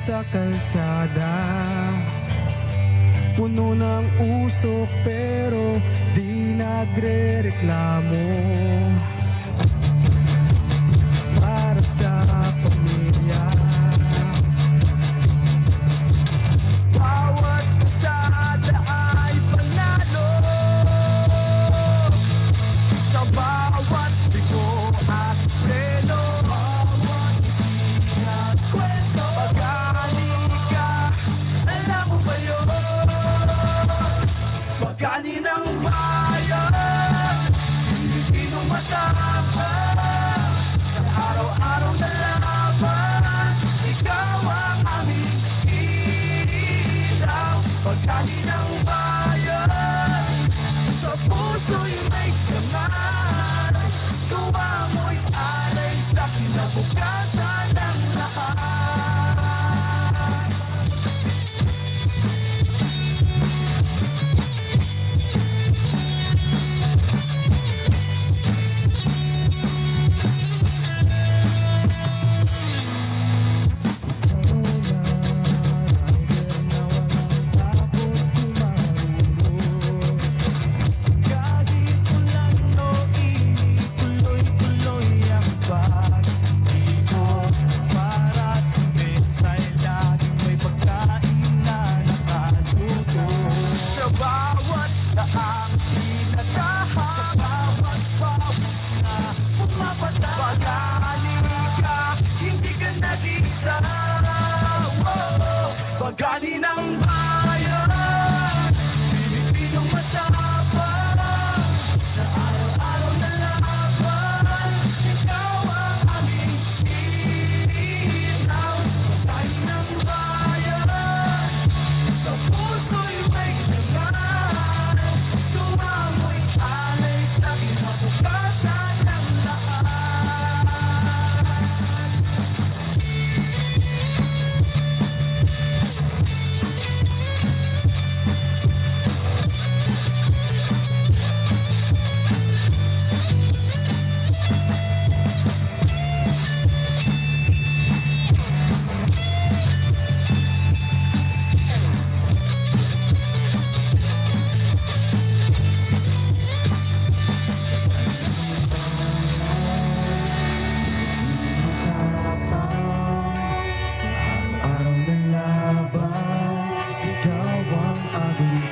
sa kalsada, puno ng usok pero di nagrereklamo. Para sa pamilya, bawat pasada ay panalo. Sa bawat bigo at preno, bawat ibig at kwento, pag-ani ka, alam mo ba yun? Pag-ani ng bayan, Pilipinong matapang, sa araw-araw na laban, ikaw ang aming ilaw. Pag-ani ng bayan, sa puso'y may kamay, tuwa mo'y alay sa kinabukasan ng lahat. Kahit ulan o init, tuloy-tuloy ang pag-ikot. Para sa mesa'y laging may pagkain na nakaluto. Sa bawat daang tinatahak, sa bawat pawis na pumapatay, pag-ani ka, hindi ka nag-isa. Pag-ani ng bayan, Pilipinong matapang, sa araw-araw na laban, ikaw ang aming ilaw. Pag-ani ng bayan, sa puso'y may laman, tuwa mo'y alay sa kinabukasan ng lahat. Sa araw ng laban, ikaw ang aming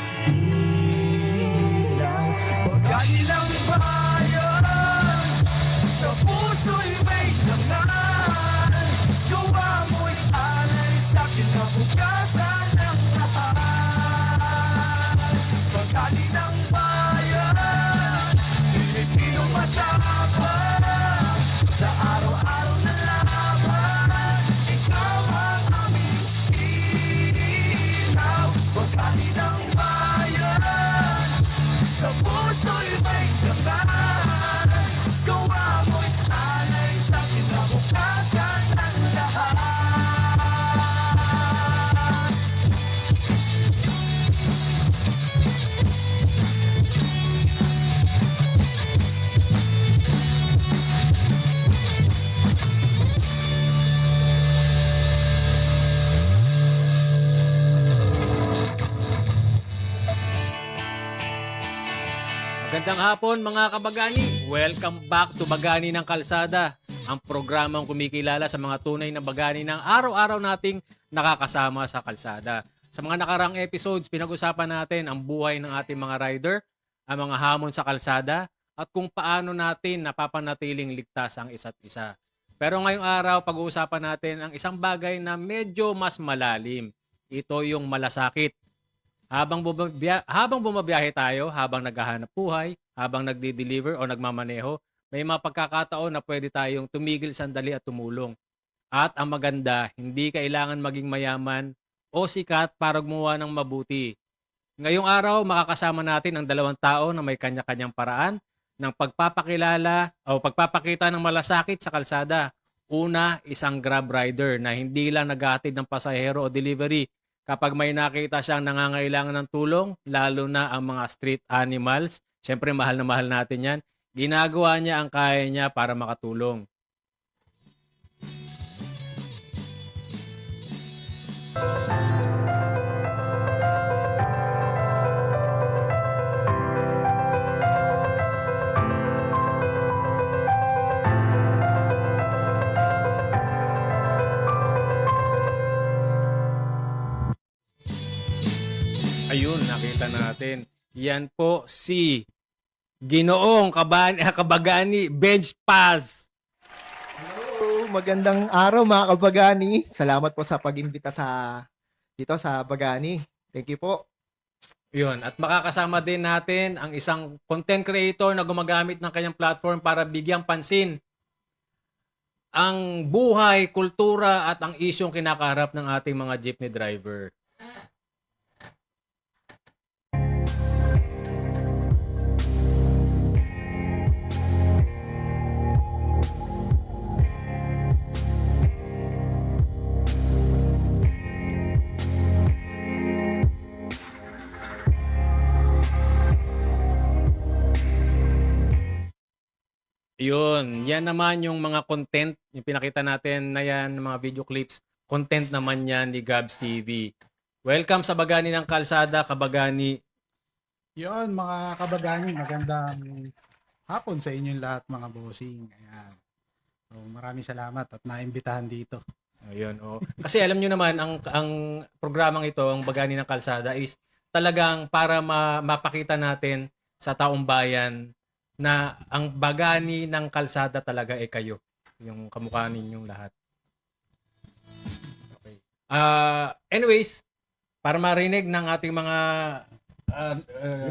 ilaw. Pag-ani ng bayan, sa puso'y may laman, gawa mo'y alay sa kinabukasan ng lahat. Pag-ani ng bayan, Pilipinong matapang, sa araw-araw na laban, ikaw ang aming ilaw. Pag-ani ng bayan, sa puso'y may laman, gawa mo'y alay sa kinabukasan ng lahat. Magandang hapon mga kabagani. Welcome back to Bagani ng Kalsada, ang programang kumikilala sa mga tunay na bagani ng araw-araw nating nakakasama sa kalsada. Sa mga nakarang episodes, pinag-usapan natin ang buhay ng ating mga rider, ang mga hamon sa kalsada, at kung paano natin napapanatiling ligtas ang isa't isa. Pero ngayong araw, pag-uusapan natin ang isang bagay na medyo mas malalim. Ito yung malasakit. Habang bumabiyahe tayo, habang naghahanap buhay, habang nagdi-deliver o nagmamaneho, may mga pagkakataon na pwede tayong tumigil sandali at tumulong. At ang maganda, hindi kailangan maging mayaman o sikat para gumawa ng mabuti. Ngayong araw, makakasama natin ang dalawang tao na may kanya-kanyang paraan ng pagpapakilala o pagpapakita ng malasakit sa kalsada. Una, isang Grab rider na hindi lang naghahatid ng pasahero o delivery. Kapag may nakita siyang nangangailangan ng tulong, lalo na ang mga street animals, syempre mahal na mahal natin yan, ginagawa niya ang kaya niya para makatulong. Ayun, nakita natin. Yan po si Ginoong Kabagani Bench Pass. Hello, magandang araw mga kabagani. Salamat po sa pag-imbita dito sa Bagani. Thank you po. Yun, at makakasama din natin ang isang content creator na gumagamit ng kanyang platform para bigyang pansin ang buhay, kultura at ang isyong kinakaharap ng ating mga jeepney driver. Yun, yan naman yung mga content, yung pinakita natin na yan, mga video clips, content naman yan ni Gabs TV. Welcome sa Bagani ng Kalsada, Kabagani. Yon mga kabagani, magandang hapon sa inyong lahat mga bossing. Ayan. So, maraming salamat at naimbitahan dito. Ayun, oh. Kasi alam nyo naman, ang programang ito, ang Bagani ng Kalsada, is talagang para mapakita natin sa taong bayan na ang bagani ng kalsada talaga kayo. Yung kamukha ninyong lahat. Okay. Anyways, para marinig ng ating mga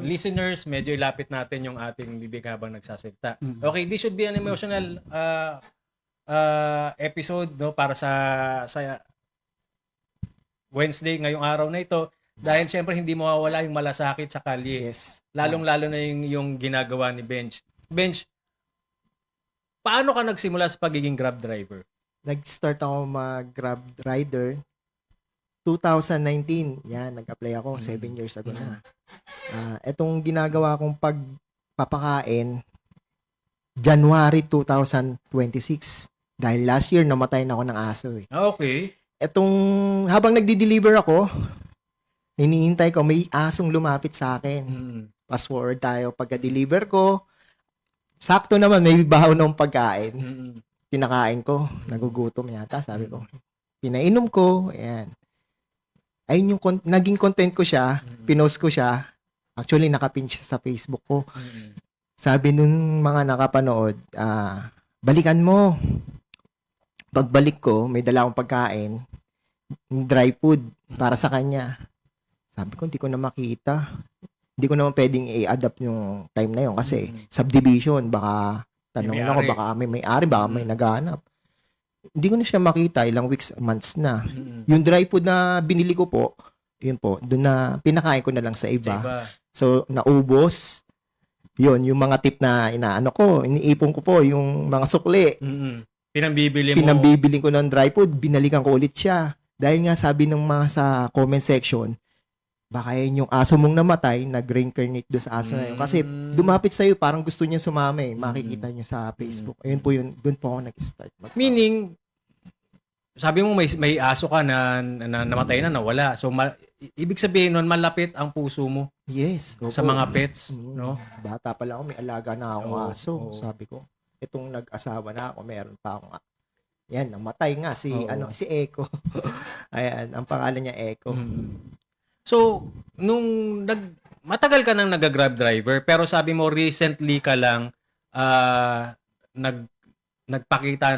listeners, medyo ilapit natin yung ating bibig habang nagsasalita. Okay, this should be an emotional episode, no, para sa Wednesday ngayong araw na ito. Dahil syempre hindi mawawala yung malasakit sa kalye. Yes. Lalong-lalo na yung ginagawa ni Bench. Bench, paano ka nagsimula sa pagiging Grab driver? Nag-start ako mag-Grab rider 2019. Yan, nag-apply ako 7 years ago na. Etong ginagawa kong pagpapakain January 2026. Dahil last year namatay na ako ng aso eh. Okay. Etong habang nagdi-deliver ako, hinihintay ko may asong lumapit sa akin. Fast forward tayo. Pagka-deliver ko, sakto naman may bahaw ng pagkain. Pinakain ko. Nagugutom yata, sabi ko. Pinainom ko. Ayan. Ayun yung naging content ko siya. Pinost ko siya. Actually, nakapin siya sa Facebook ko. Sabi nun mga nakapanood, balikan mo. Pagbalik ko, may dala akong pagkain. Dry food para sa kanya. Sabi ko, hindi ko na makita. Hindi ko naman pwedeng i-adapt yung time na yun kasi subdivision, baka tanongin ako, baka may may-ari, baka may naghahanap. Hindi ko na siya makita, ilang weeks, months na. Yung dry food na binili ko po, yun po, doon na pinakain ko na lang sa iba. So, naubos. Yun, yung mga tip na inaano ko, iniipon ko po, yung mga sukli. Pinambibili ko ng dry food, binalikan ko ulit siya. Dahil nga sabi ng mga sa comment section, baka yun yung aso mong namatay, nag-reincarnate doon sa aso na yun. Kasi dumapit sa'yo, parang gusto niya sumama eh. Makikita niyo sa Facebook. Ayun po yun, doon po ako nag-start. Meaning, sabi mo may aso ka na namatay na, nawala. So, ibig sabihin nun, malapit ang puso mo. Yes. Sa mga pets, no? Bata pa lang ako, may alaga na akong aso. Oo. Sabi ko, itong nag-asawa na ako, meron pa akong yan, namatay nga si si Echo. Ayan, ang pangalan niya Echo. So, matagal ka nang nag-Grab driver, pero sabi mo recently ka lang nagpakita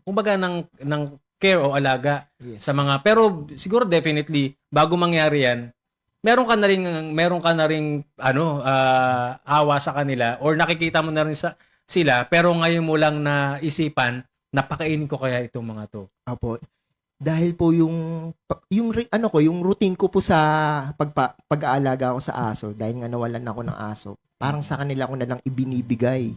kumbaga ng care o alaga sa mga, pero siguro definitely bago mangyari yan, meron ka na ring awa sa kanila or nakikita mo na rin sila, pero ngayon mo lang naisipan, napakainin ko kaya itong mga to. Apo. Dahil po yung routine ko po sa pag-aalaga ko sa aso, dahil nga nawalan ako ng aso, parang sa kanila ko na lang ibinibigay.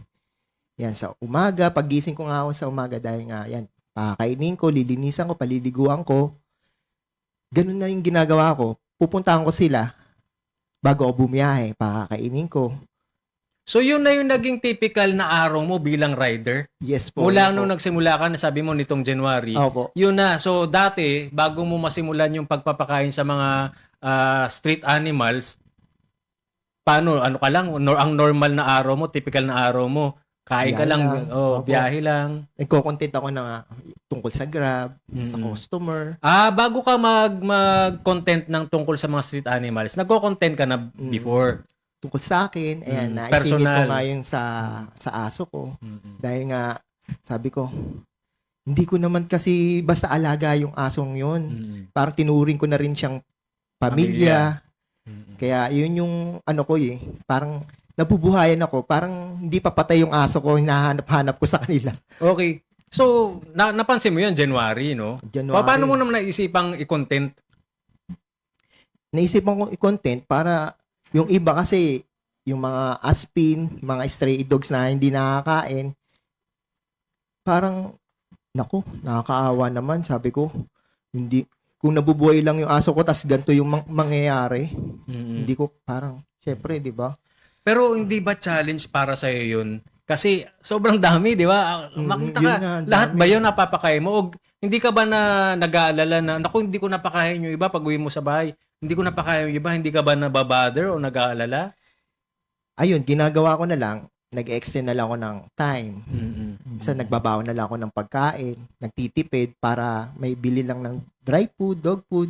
Yan, sa umaga, pagising ko nga ako sa umaga, dahil nga, yan, pakakainin ko, lilinisan ko, paliliguan ko. Ganun na yung ginagawa ko. Pupuntahan ko sila bago ako bumiyahe, pakakainin ko. So yun na yung naging typical na araw mo bilang rider. Yes po. Mula yun nung po. nagsimula ka, nasabi mo nitong January, Opo. yun na. So dati, bago mo masimulan yung pagpapakain sa mga street animals, paano, ano ka lang, ang normal na araw mo, typical na araw mo, kain ka Biyahe lang, lang. Opo. biyahe lang. Nagko-content ako na tungkol sa Grab, sa Mm. customer. Bago ka mag-content ng tungkol sa mga street animals, nagko-content ka na before. Tungkol sa akin, ayan, naisingit Personal. ko nga yung sa aso ko. Dahil nga, sabi ko, hindi ko naman kasi basta alaga yung asong yun. Parang tinuring ko na rin siyang pamilya. Kaya yun yung ano ko eh. Parang nabubuhayan ako. Parang hindi pa patay yung aso ko. Hinahanap-hanap ko sa kanila. Okay. So, napansin mo yun, January, no? January. Paano mo naman naisipang i-content? Naisipan kong i-content para yung iba kasi, yung mga aspin, mga stray dogs na hindi nakakain, parang, naku, nakakaawa naman, sabi ko. Hindi, kung nabubuhay lang yung aso ko, tas ganito yung mangyayari, hindi ko parang, syempre, di ba? Pero hindi ba challenge para sa yun? Kasi sobrang dami, di ba? Makita yun ka, nga, lahat dami. ba yun napapakain mo? O hindi ka ba na nag-aalala na, naku, hindi ko napakain yung iba pag uwi mo sa bahay. Hindi ko napakain yung iba. Hindi ka ba nababother o nag-aalala? Ayun, ginagawa ko na lang, nag-extend na lang ako ng time. Minsan nagbabaon na lang ako ng pagkain, nagtitipid para may bili lang ng dry food, dog food.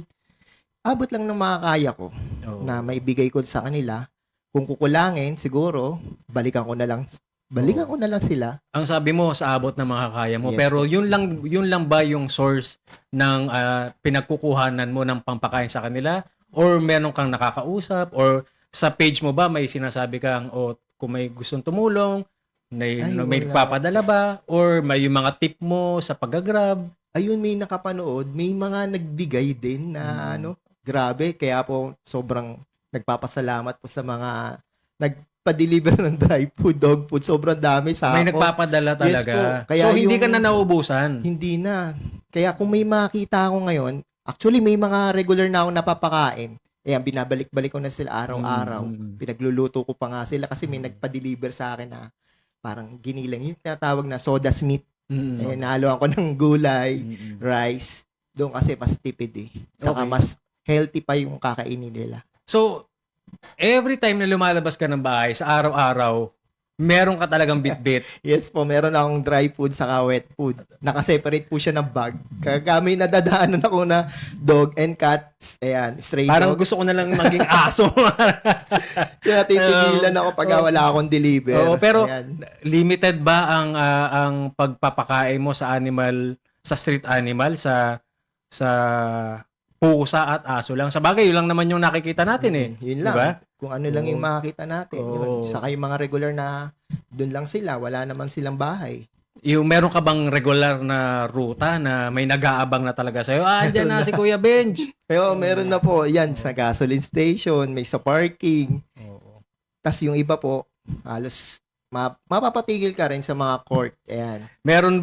Abot lang ng makakaya ko Oo. na maibigay ko sa kanila. Kung kukulangin, siguro, balikan ko na lang sila. Ang sabi mo sa abot ng makakaya mo, Yes, pero po. yun lang ba yung source ng pinagkukuhanan mo ng pampakain sa kanila? Or meron kang nakakausap? Or sa page mo ba may sinasabi kang kung may gustong tumulong, may Wala. nagpapadala ba? Or may yung mga tip mo sa pag-grab? Ayun, may nakapanood, may mga nagbigay din na grabe. Kaya po, sobrang nagpapasalamat po sa mga nagpa-deliver ng dry food, dog food. Sobrang dami sa May ako. nagpapadala Yes talaga. po. Kaya So hindi yung- ka na nauubusan. Hindi na. Kaya kung may makita ako ngayon, actually may mga regular na ako napapakain. Ayan, binabalik-balik ko na sila araw-araw. Pinagluluto ko pa nga sila kasi may nagpa-deliver sa akin na parang ginilang. Yung tinatawag na soda meat. Eh, nahaluan ko ng gulay, rice. Doon kasi mas tipid eh. Saka Okay. mas healthy pa yung kakainin nila. So, every time na lumalabas ka ng bahay, sa araw-araw, meron ka talagang bit-bit. Yes po, meron akong dry food saka wet food. Nakaseparate po siya ng bag. Kaya may nadadaanan ako na dog and cats. Ayan, stray Parang dogs. gusto ko na lang maging aso. Kaya titigilan ako pag wala akong deliver. Oo, pero Ayan. limited ba ang pagpapakain mo sa street animal, sa pusa at aso lang? Sa bagay, yun lang naman yung nakikita natin eh. Yun lang. Diba? Kung ano lang yung makakita natin. Oo. Yun. Saka yung mga regular na doon lang sila. Wala naman silang bahay. Yung meron ka bang regular na ruta na may nag-aabang na talaga sa'yo? Andyan na si Kuya Benj. Pero meron na po. Yan, sa gasoline station, may sa parking. Tas yung iba po, halos mapapatigil ka rin sa mga court. Ayan. Meron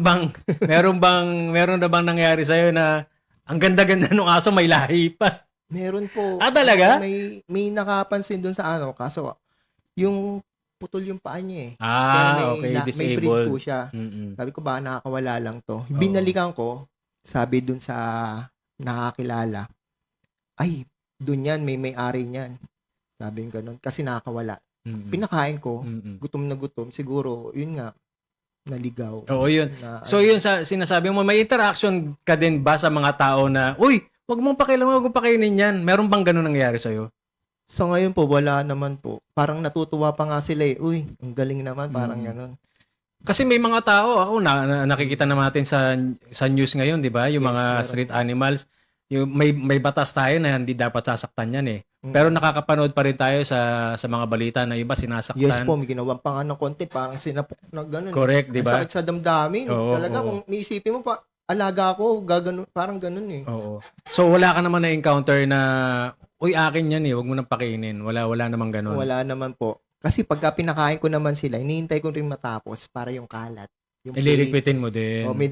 na bang nangyari sa'yo na ang ganda-ganda ng aso, may lahi pa? Meron po. Talaga? May nakapansin doon sa kaso yung putol yung paa niya eh. Kaya Okay, may breed disabled. po siya. Mm-mm. Sabi ko ba nakakawala lang to. Binalikan ko, sabi dun sa nakakilala, ay, dun yan, may may-ari niyan. Sabi ko ganun, kasi nakakawala. Mm-mm. Pinakain ko, Mm-mm. gutom na gutom, siguro, yun nga, naligaw. Oo, yun. Na, So yun sa sinasabi mo, may interaction ka din ba sa mga tao na, uy, wag mong pakialaman, wag mong pakainin yan. Meron bang ganun nangyari sa'yo? so ngayon po, wala naman po. Parang natutuwa pa nga sila eh. Uy, ang galing naman, parang ganun. Kasi may mga tao, nakikita naman natin sa news ngayon, di ba? Yung Yes, mga meron. street animals, yung may batas tayo na hindi dapat sasaktan yan eh. Pero nakakapanood pa rin tayo sa mga balita na iba sinasaktan. Yes po, may ginawa pa nga ng content, parang sinapok na ganun. Correct, di Ang ba? sakit sa damdamin. Oo, Talaga, oo. kung niisipin mo pa, alaga ako, gaganon, parang ganun eh. Oo. So wala ka naman na-encounter na, uy, akin yan eh, wag mo nang pakainin. Wala namang ganun. Wala naman po. Kasi pagka pinakain ko naman sila, hinihintay ko rin matapos para yung kalat. Yung plate. Ililigpitin mo din. Oh, may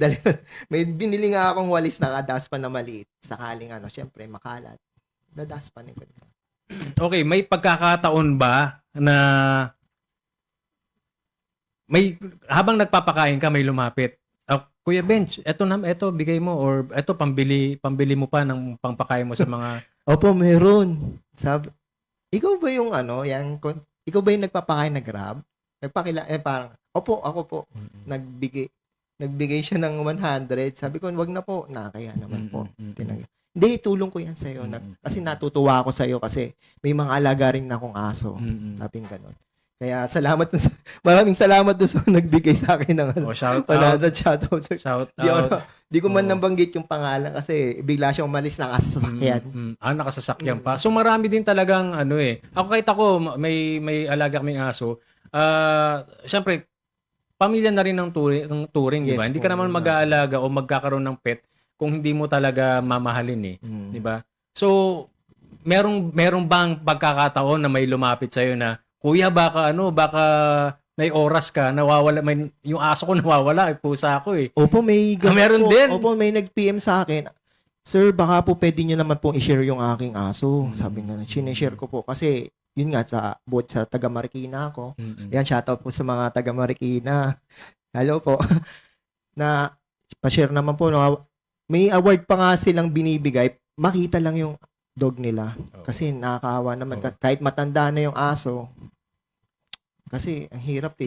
binili nga akong walis na kadaspan na maliit. Sakaling syempre makalat. Dadaspanin ko. Okay, may pagkakataon ba na habang nagpapakain ka, may lumapit. Kuya Bench, eto bigay mo or eto pambili mo pa ng pangpakain mo sa mga Opo, meron. Ikaw ba yung ikaw ba yung nagpapakain na Grab? Parang, opo, ako po. Nagbigay siya ng 100. Sabi ko, wag na po. Nakakaya naman po. Tinanggap. Hindi, tulong ko yan sa'yo. Kasi natutuwa ako sa'yo kasi may mga alaga rin na akong aso. Sabi ganon. Kaya maraming salamat doon sa nagbigay sa akin ng shout 100 shoutout. out. Di ko man nabanggit yung pangalan kasi bigla siyang umalis na kasasakyan. Nakasasakyan pa. So marami din talagang Ako kahit ako may alaga kaming aso. Syempre pamilya na rin ng touring, di ba? Yes Hindi po, ka naman mag-aalaga o magkakaroon ng pet kung hindi mo talaga mamahalin di ba? So merong bang pagkakataon na may lumapit sa na kuya, baka may oras ka, nawawala, yung aso ko nawawala, pusa ako Opo, may meron din. Opo, may nag-PM sa akin. Sir, baka po pwede nyo naman pong i-share yung aking aso. Sabi nga, sinishare ko po kasi yun nga, sa taga Marikina ako. Yan, shoutout po sa mga taga Marikina. Hello po. Na, pa-share naman po. No, may award pa nga silang binibigay. Makita lang yung dog nila. Kasi nakakaawa naman. Kahit matanda na yung aso. Kasi ang hirap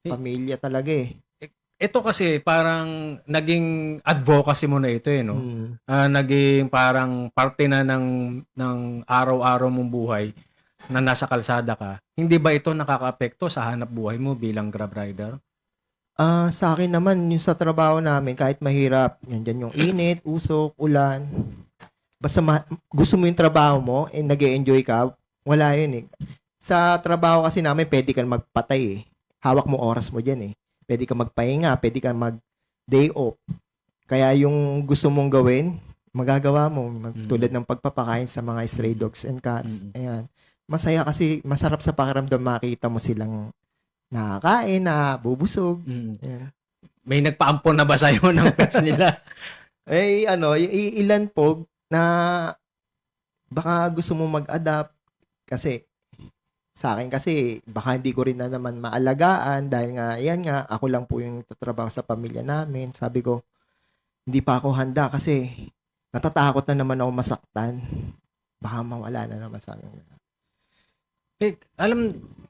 Pamilya talaga Ito kasi parang naging advocacy mo na ito no. Naging parang parte na ng araw-araw mong buhay na nasa kalsada ka. Hindi ba ito nakakaapekto sa hanap buhay mo bilang Grab rider? Sa akin naman, yung sa trabaho namin, kahit mahirap, yan yung init, usok, ulan. Basta gusto mo yung trabaho mo, nag-e-enjoy ka, wala yun Sa trabaho kasi namin, pwede kang magpatay Hawak mo oras mo dyan Pwede kang magpahinga, pwede kang mag-day off. Kaya yung gusto mong gawin, magagawa mo. Tulad ng pagpapakain sa mga stray dogs and cats. Ayan. Masaya kasi, masarap sa pakiramdam makita mo silang nakakain, bubusog. Ayan. May nagpaampon na ba sa'yo ng pets nila? Ilan po na baka gusto mo mag-adapt kasi sa akin kasi baka hindi ko rin na naman maalagaan dahil nga ako lang po yung tatrabaho sa pamilya namin. Sabi ko, hindi pa ako handa kasi natatakot na naman ako masaktan. Baka mawala na naman sa akin.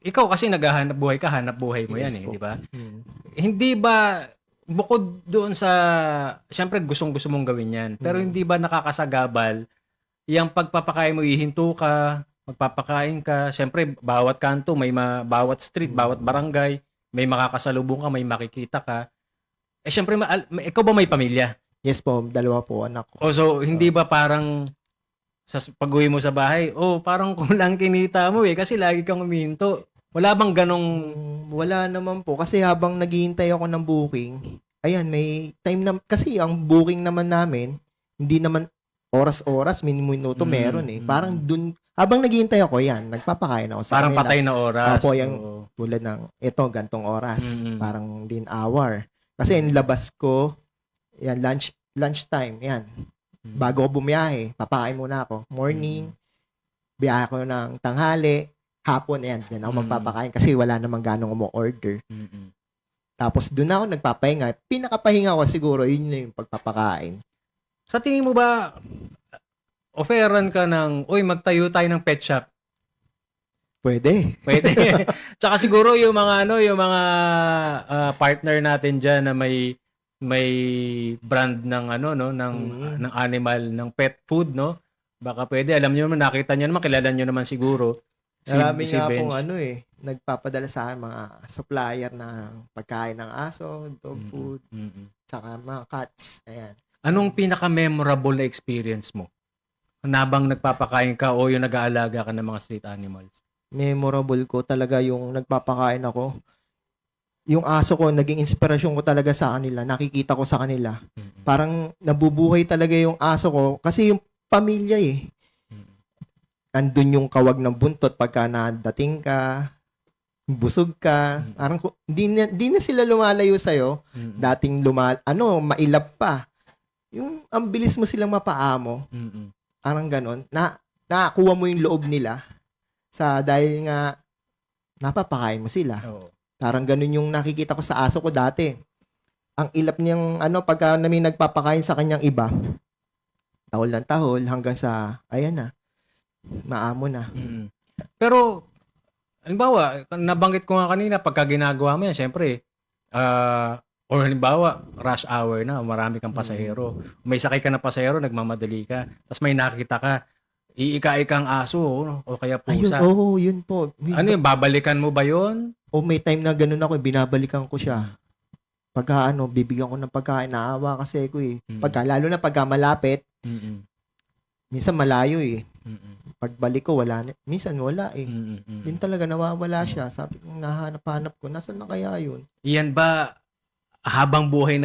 Ikaw kasi naghahanap buhay ka, hanap buhay mo yan di ba? Hindi ba bukod doon sa syempre gustong-gusto mong gawin yan, pero hindi ba nakakasagabal yung pagpapakain mo, ihinto ka, magpapakain ka, syempre bawat kanto bawat street, bawat barangay may makakasalubong ka, may makikita ka. Syempre ikaw ba may pamilya? Yes po, 2 po anak ko. So hindi ba parang sa pag-uwi mo sa bahay, parang kulang kinita mo kasi lagi kang umihinto. Wala bang ganong wala naman po kasi habang naghihintay ako ng booking, ayan, may time na kasi ang booking naman namin, hindi naman oras-oras, minuto meron Parang dun habang naghihintay ako, yan, nagpapakain ako sa parang kanila. patay na oras. Opo, yung tulad ng gantong oras, parang din hour. Kasi yung labas ko, yan, lunchtime, yan. Bago ako bumiyahe, papakain muna ako. Morning, biyahe ko ng tanghali, hapon, yan ako magpapakain kasi wala namang ganong umu-order. Tapos doon ako nagpapahinga. Pinakapahinga ko siguro, yun na yung pagpapakain. Sa tingin mo ba, offeran ka ng, magtayo tayo ng pet shop? Pwede. Tsaka siguro yung mga partner natin diyan na may brand ng ng animal, ng pet food, no? Baka pwede. Alam niyo naman, nakita niyo naman, kilala niyo naman siguro. Marami nga pong nagpapadala sa akin mga supplier ng pagkain ng aso, dog food, tsaka mga cats. Ayan. Anong pinaka-memorable na experience mo? Habang nagpapakain ka o yung nag-aalaga ka ng mga street animals? Memorable ko talaga yung nagpapakain ako. Yung aso ko, naging inspirasyon ko talaga sa kanila. Nakikita ko sa kanila. Parang nabubuhay talaga yung aso ko kasi yung pamilya Andun yung kawag ng buntot pagka nadating ka, busog ka. Parang hindi na sila lumalayo sa'yo. Dating mailap pa. Yung ang bilis mo silang mapaamo. Parang ganon. Nakakuha mo yung loob nila dahil nga napapakain mo sila. Parang ganun yung nakikita ko sa aso ko dati. Ang ilap niyang pagka may nagpapakain sa kanyang iba, tahol ng tahol hanggang sa ayan na, maamo na. Pero, halimbawa, nabanggit ko nga kanina, pagka ginagawa mo yan, syempre, or halimbawa, rush hour na, marami kang pasahero. May sakay ka na pasahero, nagmamadali ka. Tapos may nakita ka, iika-ikang aso o kaya pusa. Ayun, yun po. Ano yun, babalikan mo ba yun? O may time na ganun ako, binabalikan ko siya. Pagka bibigyan ko ng pagkain, naawa kasi ko eh. Lalo na pagka malapit, minsan malayo eh. Pagbalik ko, wala na. Minsan wala eh. Din talaga nawawala siya. Sabi ko, nahanap-hanap ko, nasan na kaya yun? Iyan ba, habang buhay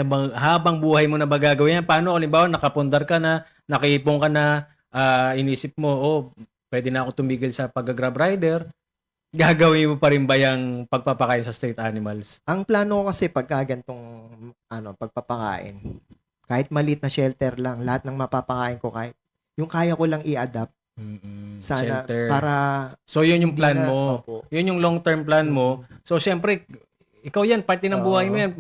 mo na ba gagawin yan? Paano, halimbawa, nakapundar ka na, nakaipon ka na, inisip mo, pwede na ako tumigil sa pag-grab rider, gagawin mo pa rin ba yung pagpapakain sa street animals? Ang plano ko kasi pagka gantong pagpapakain, kahit maliit na shelter lang, lahat ng mapapakain ko, kahit yung kaya ko lang i-adapt, sana, Shelter. para, So, yun yung plan hindi na- mo. Opo. Yun yung long-term plan mo. So, syempre, ikaw yan, parte ng buhay mo yan.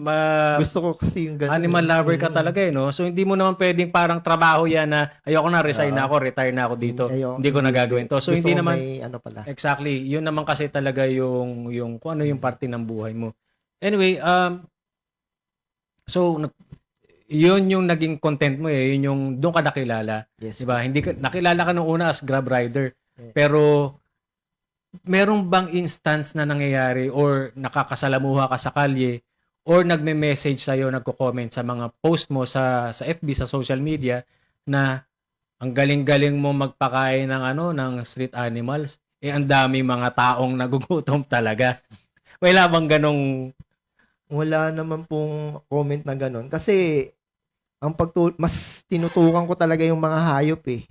Gusto ko kasi yung ganun. Animal lover ka talaga eh, no? So, hindi mo naman pwedeng parang trabaho yan na ayoko na, resign na ako, retire na ako dito. Hindi ko na gagawin to. So, Gusto hindi ko naman, may pala. exactly, yun naman kasi talaga yung kung ano yung parte ng buhay mo. Anyway, so, yun yung naging content mo eh. Yun yung, doon ka nakilala. Yes. Diba? Hindi ka, nakilala ka nung una as Grab rider. Yes. Pero, merong bang instance na nangyayari or nakakasalamuha ka sa kalye or nagme-message sa'yo, nagko-comment sa mga post mo sa FB, sa social media na ang galing-galing mo magpakain ng ng street animals. Ang dami mga taong nagugutom talaga. Wala bang ganong Wala naman pong comment na ganun. Kasi, mas tinutukan ko talaga yung mga hayop eh.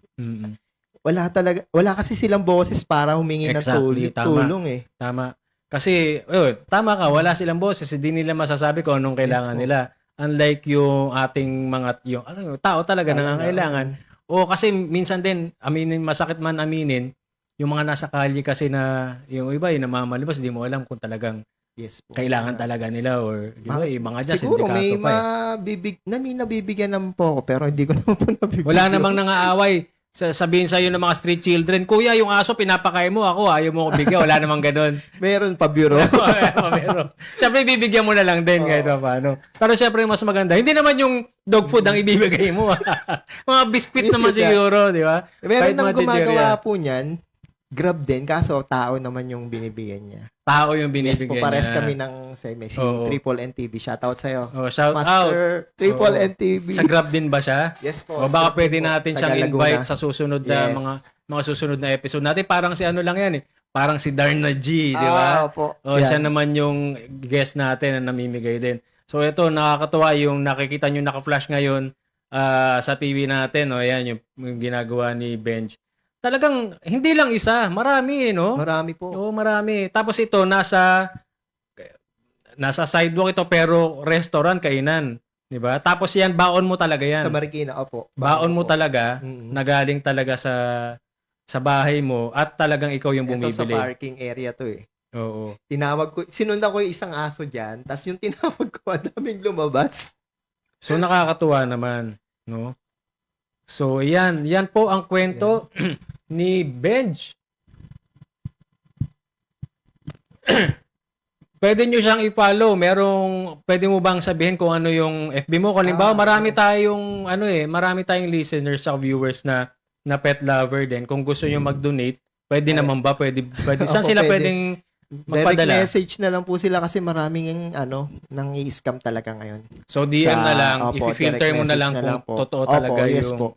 Wala kasi silang boses para humingi ng Exactly, tama. tulong eh. Tama. Kasi, tama ka, wala silang boses, hindi nila masasabi kung anong kailangan Yes, po. nila. Unlike yung ating mga, yung tao talaga nangangailangan. O kasi minsan din, masakit man aminin, yung mga nasa kalye kasi na, yung iba, yung namamalibas, di mo alam kung talagang Yes po. kailangan talaga nila or, di ba, yung mga dyan, Siguro may sindikato pa eh. nabibigyan naman po ako, pero hindi ko naman po nabibigyan. Wala namang nangaaway. Sabihin sa'yo ng mga street children, kuya, yung aso pinapakain mo ako, ayaw mo ko bigyan. Wala namang ganun. Meron pa, bureau. Meron. Siyempre, bibigyan mo na lang din kahit paano. Pero siyempre, mas maganda. Hindi naman yung dog food ang ibibigay mo. Mga biscuit naman Biscuit, siguro, di ba? Meron Kahit nang mga chichirya. gumagawa po niyan. Grab din, kaso tao naman yung binibigyan niya. Tao yung Yes po, binibigyan pares niya. kami ng si Oo. Triple NTV. Shoutout sa'yo. Oh, shout out. Master Triple Oo. NTV. Sa Grab din ba siya? Yes po. O baka Grab pwede din po. natin siyang Taga Laguna. invite sa susunod na Yes. mga susunod na episode natin. Parang si ano lang yan eh. Parang si Darna G, di ba? Opo. O, Yan. siya naman yung guest natin na namimigay din. So, ito, nakakatuwa yung nakikita nyo naka-flash ngayon sa TV natin. O, yan, yung ginagawa ni Benj. Talagang, hindi lang isa. Marami, no? Marami po. Oo, marami. Tapos ito, nasa sidewalk ito, pero restaurant, kainan. Di ba? Tapos yan, baon mo talaga yan. Sa Marikina, opo. Baon mo po. talaga, Mm. nagaling talaga sa bahay mo, at talagang ikaw yung Ito sa bumibili. parking area to eh. Oo. Sinundan ko yung isang aso dyan, tapos yung tinawag ko, ang daming lumabas. So nakakatuwa naman, no? So yan po ang kwento ni Benj. Pwede nyo siyang i-follow. Pwede mo bang sabihin kung ano yung FB mo? Kung halimbawa, marami tayong listeners at viewers na pet lover din. Kung gusto nyo mag-donate, pwede naman ba? Pwede. Saan Opo, sila pwede. pwedeng Direct magpadala? message na lang po sila kasi maraming nang i-scam talaga ngayon. So, DM na lang. Opo, I-filter direct mo na message lang na kung lang po. totoo Opo, talaga yes yung... po.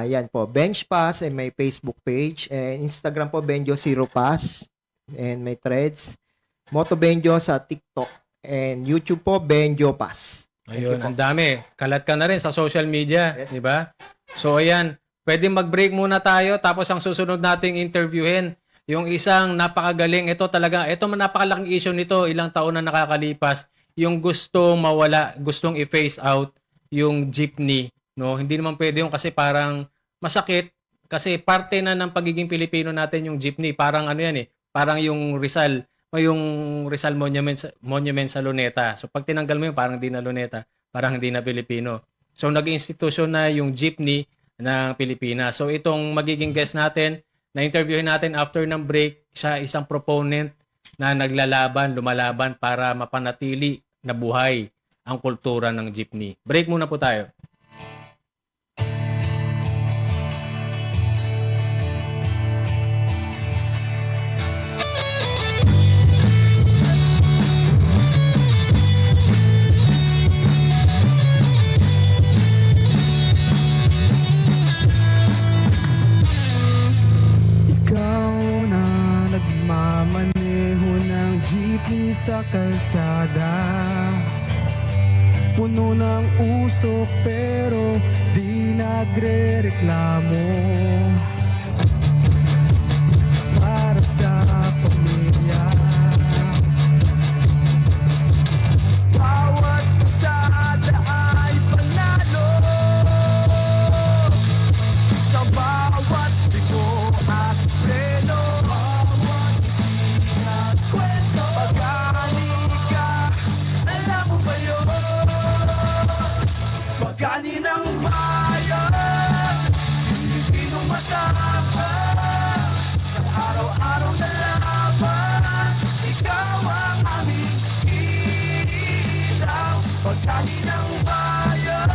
Yan po, Bench Pass, and may Facebook page, and Instagram po, Benjo Zero Pass, and may threads. Moto Benjo sa TikTok, and YouTube po, Benjo Pass. Thank you Ayun, po. ang dami. Kalat ka na rin sa social media, Yes. di ba? So ayan, pwede mag-break muna tayo tapos ang susunod nating interviewin yung isang napakagaling. Ito napakalaking issue nito, ilang taon na nakakalipas, yung gustong mawala, gustong i-phase out yung jeepney, no? Hindi naman pwede yung kasi parang masakit kasi parte na ng pagiging Pilipino natin yung jeepney. Parang ano yan eh, parang yung Rizal, o yung Rizal Monument sa Luneta. So pag tinanggal mo yun, parang hindi na Luneta, parang hindi na Pilipino. So naging institusyon na yung jeepney ng Pilipinas. So itong magiging guest natin, na-interviewin natin after ng break, siya isang proponent na lumalaban para mapanatili na buhay ang kultura ng jeepney. Break muna po tayo. Ikaw na nagmamaneho ng jeepney sa kalsada, puno ng usok pero di nagre-reklamo. Para sa pamilya, bawat pasada ay panalo. Sa bawat bigo at preno, sa bawat itinag kwento, pag-ani ka, alam mo ba yun? Pag-ani ng bayan, Pilipinong matapang, sa araw-araw na laban, ikaw ang aming ilaw. Pag-ani ng bayan,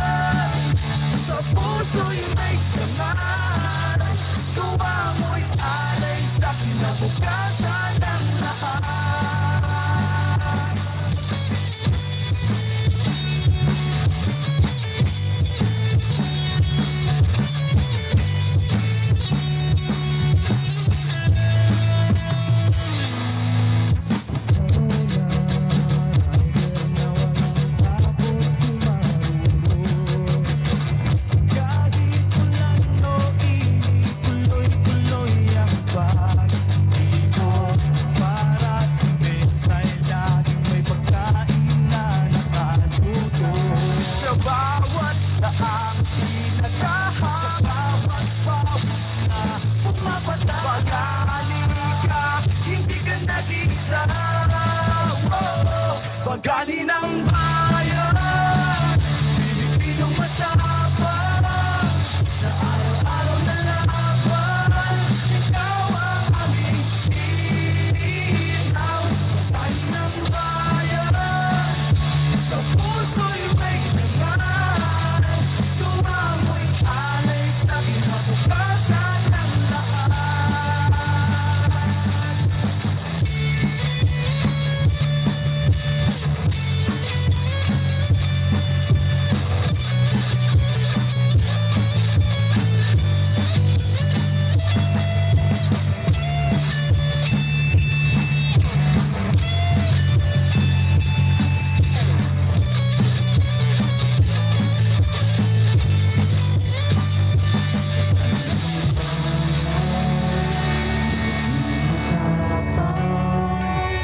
sa puso'y may laman, tuwa mo'y alay sa kinabukasan ng lahat. Kahit ulan o init, tuloy-tuloy ang pag-ikot. Para sa mesa'y laging may pagkain na nakaluto. Sa bawat daang tinatahak, sa bawat pawis na pumapatay, pag-ani ka, hindi ka nag-iisa. Pag-ani ng bayan, Pilipinong matapang, sa araw-araw na laban, ikaw ang aming ilaw. Pag-ani ng bayan, sa puso'y may laman, tuwa mo'y alay sa kinabukasan ng lahat.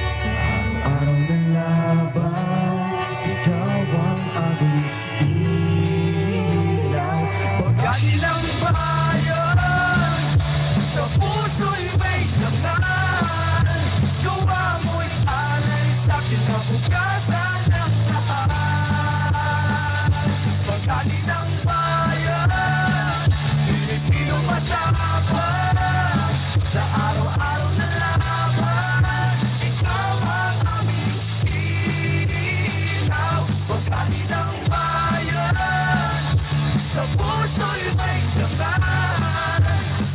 Sa araw ng laban, ikaw ang aming ilaw. Pag-ani ng bayan, sa puso'y may laman, gawa mo'y alay sa kinabukasan ng lahat. Pag-ani ng bayan, Pilipinong matapang, sa araw-araw na laban, ikaw ang aming ilaw. Pag-ani ng bayan, sa puso'y may laman,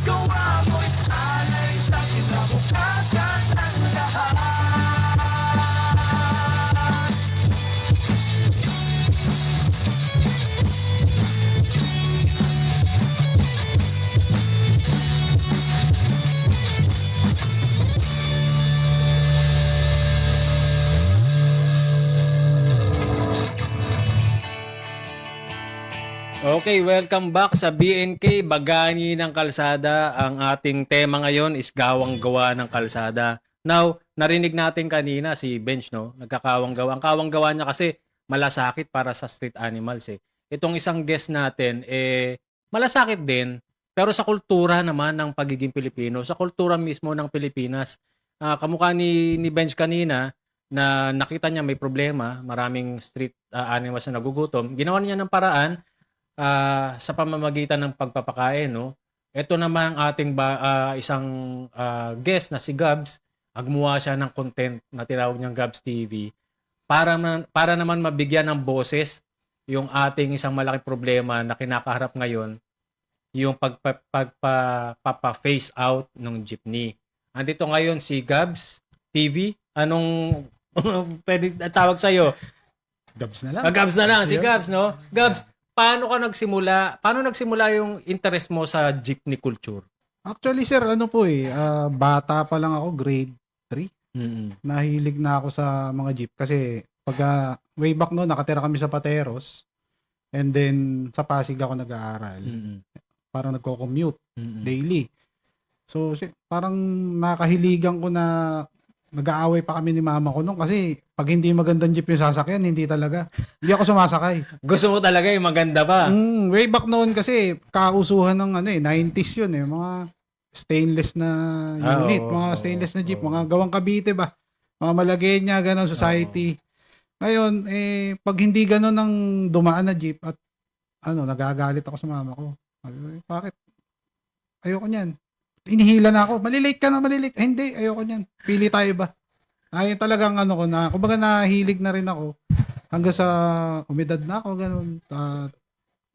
gawa mo'y alay sa kinabukasan ng lahat. Okay, welcome back sa BNK Bagani ng Kalsada. Ang ating tema ngayon is gawang-gawa ng kalsada. Now, narinig natin kanina si Bench, no? Nagkakawang-gawa. Ang kawang-gawa niya kasi malasakit para sa street animals eh. Itong isang guest natin malasakit din, pero sa kultura naman ng pagiging Pilipino, sa kultura mismo ng Pilipinas, kamukha ni Bench kanina na nakita niya may problema, maraming street animals na nagugutom. Ginawa niya ng paraan sa pamamagitan ng pagpapakain, no? Ito naman ang ating isang guest na si Gabs. Gumawa siya ng content na tinawag niyang Gabs TV para naman mabigyan ng boses yung ating isang malaking problema na kinakaharap ngayon, yung pagpa-face out ng jeepney. Andito ngayon si Gabs TV. Anong pwede tawag sa'yo? Gabs na lang. Gabs na lang, si Gabs, no? Gabs, paano nagsimula yung interest mo sa jeepney culture? Actually, sir, bata pa lang ako, grade 3. Nahilig na ako sa mga jeep kasi way back noon, nakatira kami sa Pateros and then sa Pasig ako nag-aaral. Parang nagko-commute daily. So, parang nakahiligan ko na nag-aaway pa kami ni mama ko noon kasi pag hindi magandang jeep yung sasakyan, hindi ako sumasakay. Gusto mo talaga yung maganda pa? Way back noon kasi kausuhan ng 90s yun mga stainless na unit, stainless na jeep, mga gawang Cavite ba? Mga Malagueña, ganun, society. Ngayon, pag hindi ganun ang dumaan na jeep at nagagalit ako sa mama ko. Bakit? Ayoko niyan. Inihila na ako. Malilate ka na, malilate. Hindi, ayoko niyan. Pili tayo ba? Ay, talagang kumbaga nahilig na rin ako hanggang sa umidad na ako, ganun.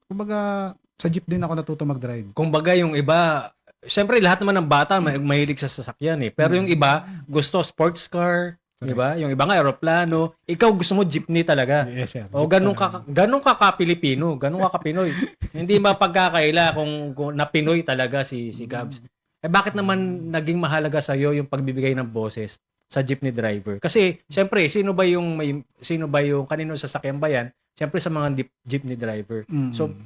Kumbaga, sa jeep din ako natuto mag-drive. Kumbaga yung iba, syempre lahat naman ng bata mahilig sa sasakyan eh. Pero yung iba, gusto sports car, di ba? Yung iba nga aeroplano. Ikaw gusto mo jeepney talaga. Yes, sir. O ganun ka ka-Pilipino, ganun ka ka-Pinoy. Hindi mapagkakaila kung na Pinoy talaga si Gabs. Bakit naman naging mahalaga sa iyo yung pagbibigay ng boses sa jeepney driver? Kasi syempre, sino ba yung kanino sasakyan ba yan? Syempre sa mga jeepney driver. So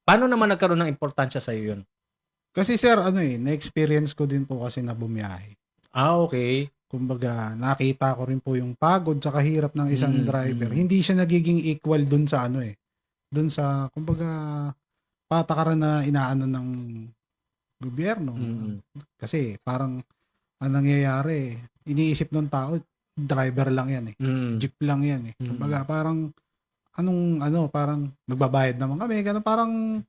paano naman nagkaroon ng importansya sa iyo yun? Kasi sir, na-experience ko din po kasi na bumiyahe. Okay. Kumbaga, nakita ko rin po yung pagod sa kahirap ng isang driver. Hindi siya nagiging equal dun sa dun sa, kumbaga, patakaran na inaano ng gobyerno. Kasi parang, ang nangyayari, iniisip ng tao, driver lang yan Jeep lang yan Kumbaga, parang, parang nagbabayad naman kami. Ganun, parang,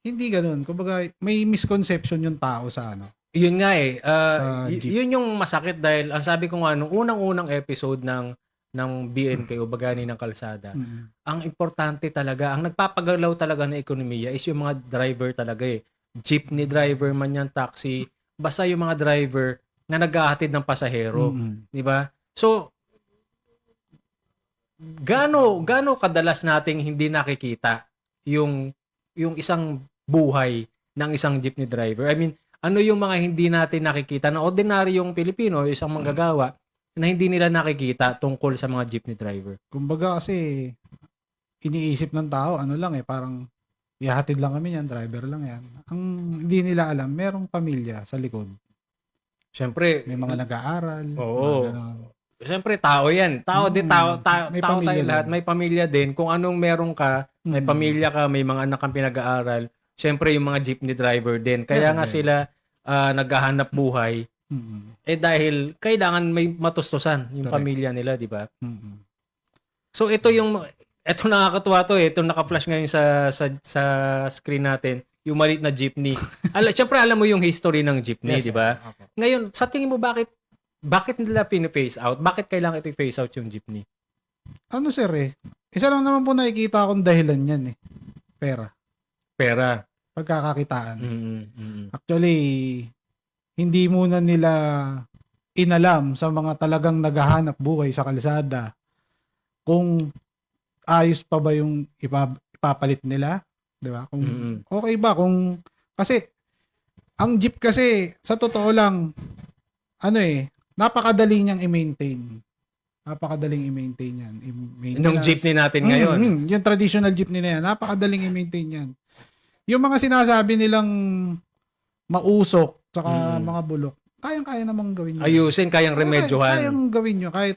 hindi ganun. Kumbaga, may misconception yung tao sa Yun nga jeep. yun yung masakit dahil ang sabi ko nga nung unang-unang episode ng BNK o Bagani ng Kalsada, ang importante talaga, ang nagpapagalaw talaga ng ekonomiya is yung mga driver talaga jeepney driver man yan, taxi, basta yung mga driver na naghahatid ng pasahero, di ba? So gaano kadalas nating hindi nakikita yung isang buhay ng isang jeepney driver? I mean, ano yung mga hindi natin nakikita na ordinaryong Pilipino, isang manggagawa, na hindi nila nakikita tungkol sa mga jeepney driver? Kumbaga kasi, iniisip ng tao, parang, ihahatid lang kami yan, driver lang yan. Ang hindi nila alam, merong pamilya sa likod. Siyempre, May mga nag-aaral. Oo. Mga ganun. Siyempre, tao yan. Tao May tayo pamilya lahat. din. May pamilya din. Kung anong meron ka, may pamilya ka, may mga anak kang pinag-aaral, siyempre yung mga jeepney driver din. Kaya nga sila naghahanap buhay. Dahil kailangan may matustusan yung pamilya nila, di ba? So ito nakakatuwa to ito naka-flash ngayon sa screen natin, yung maliit na jeepney. Siyempre alam mo yung history ng jeepney, di ba? Ngayon, sa tingin mo bakit nila pin-phase out? Bakit kailangan ito i-phase out yung jeepney? Sir isa lang naman po nakikita akong dahilan yan Pera. Pagkakakitaan. Actually, hindi muna nila inalam sa mga talagang naghahanap buhay sa kalsada kung ayos pa ba yung ipapalit nila, 'di ba? Kung okay ba kasi ang jeep kasi sa totoo lang napakadali niyang i-maintain. Napakadaling i-maintain yan. Yung jeepney natin ngayon. Yung traditional jeepney na yan, napakadaling i-maintain yan. Yung mga sinasabi nilang mausok, saka mga bulok, kayang-kaya namang gawin yun. Ayusin, kayang remedyohan. Kayang gawin nyo. Kahit,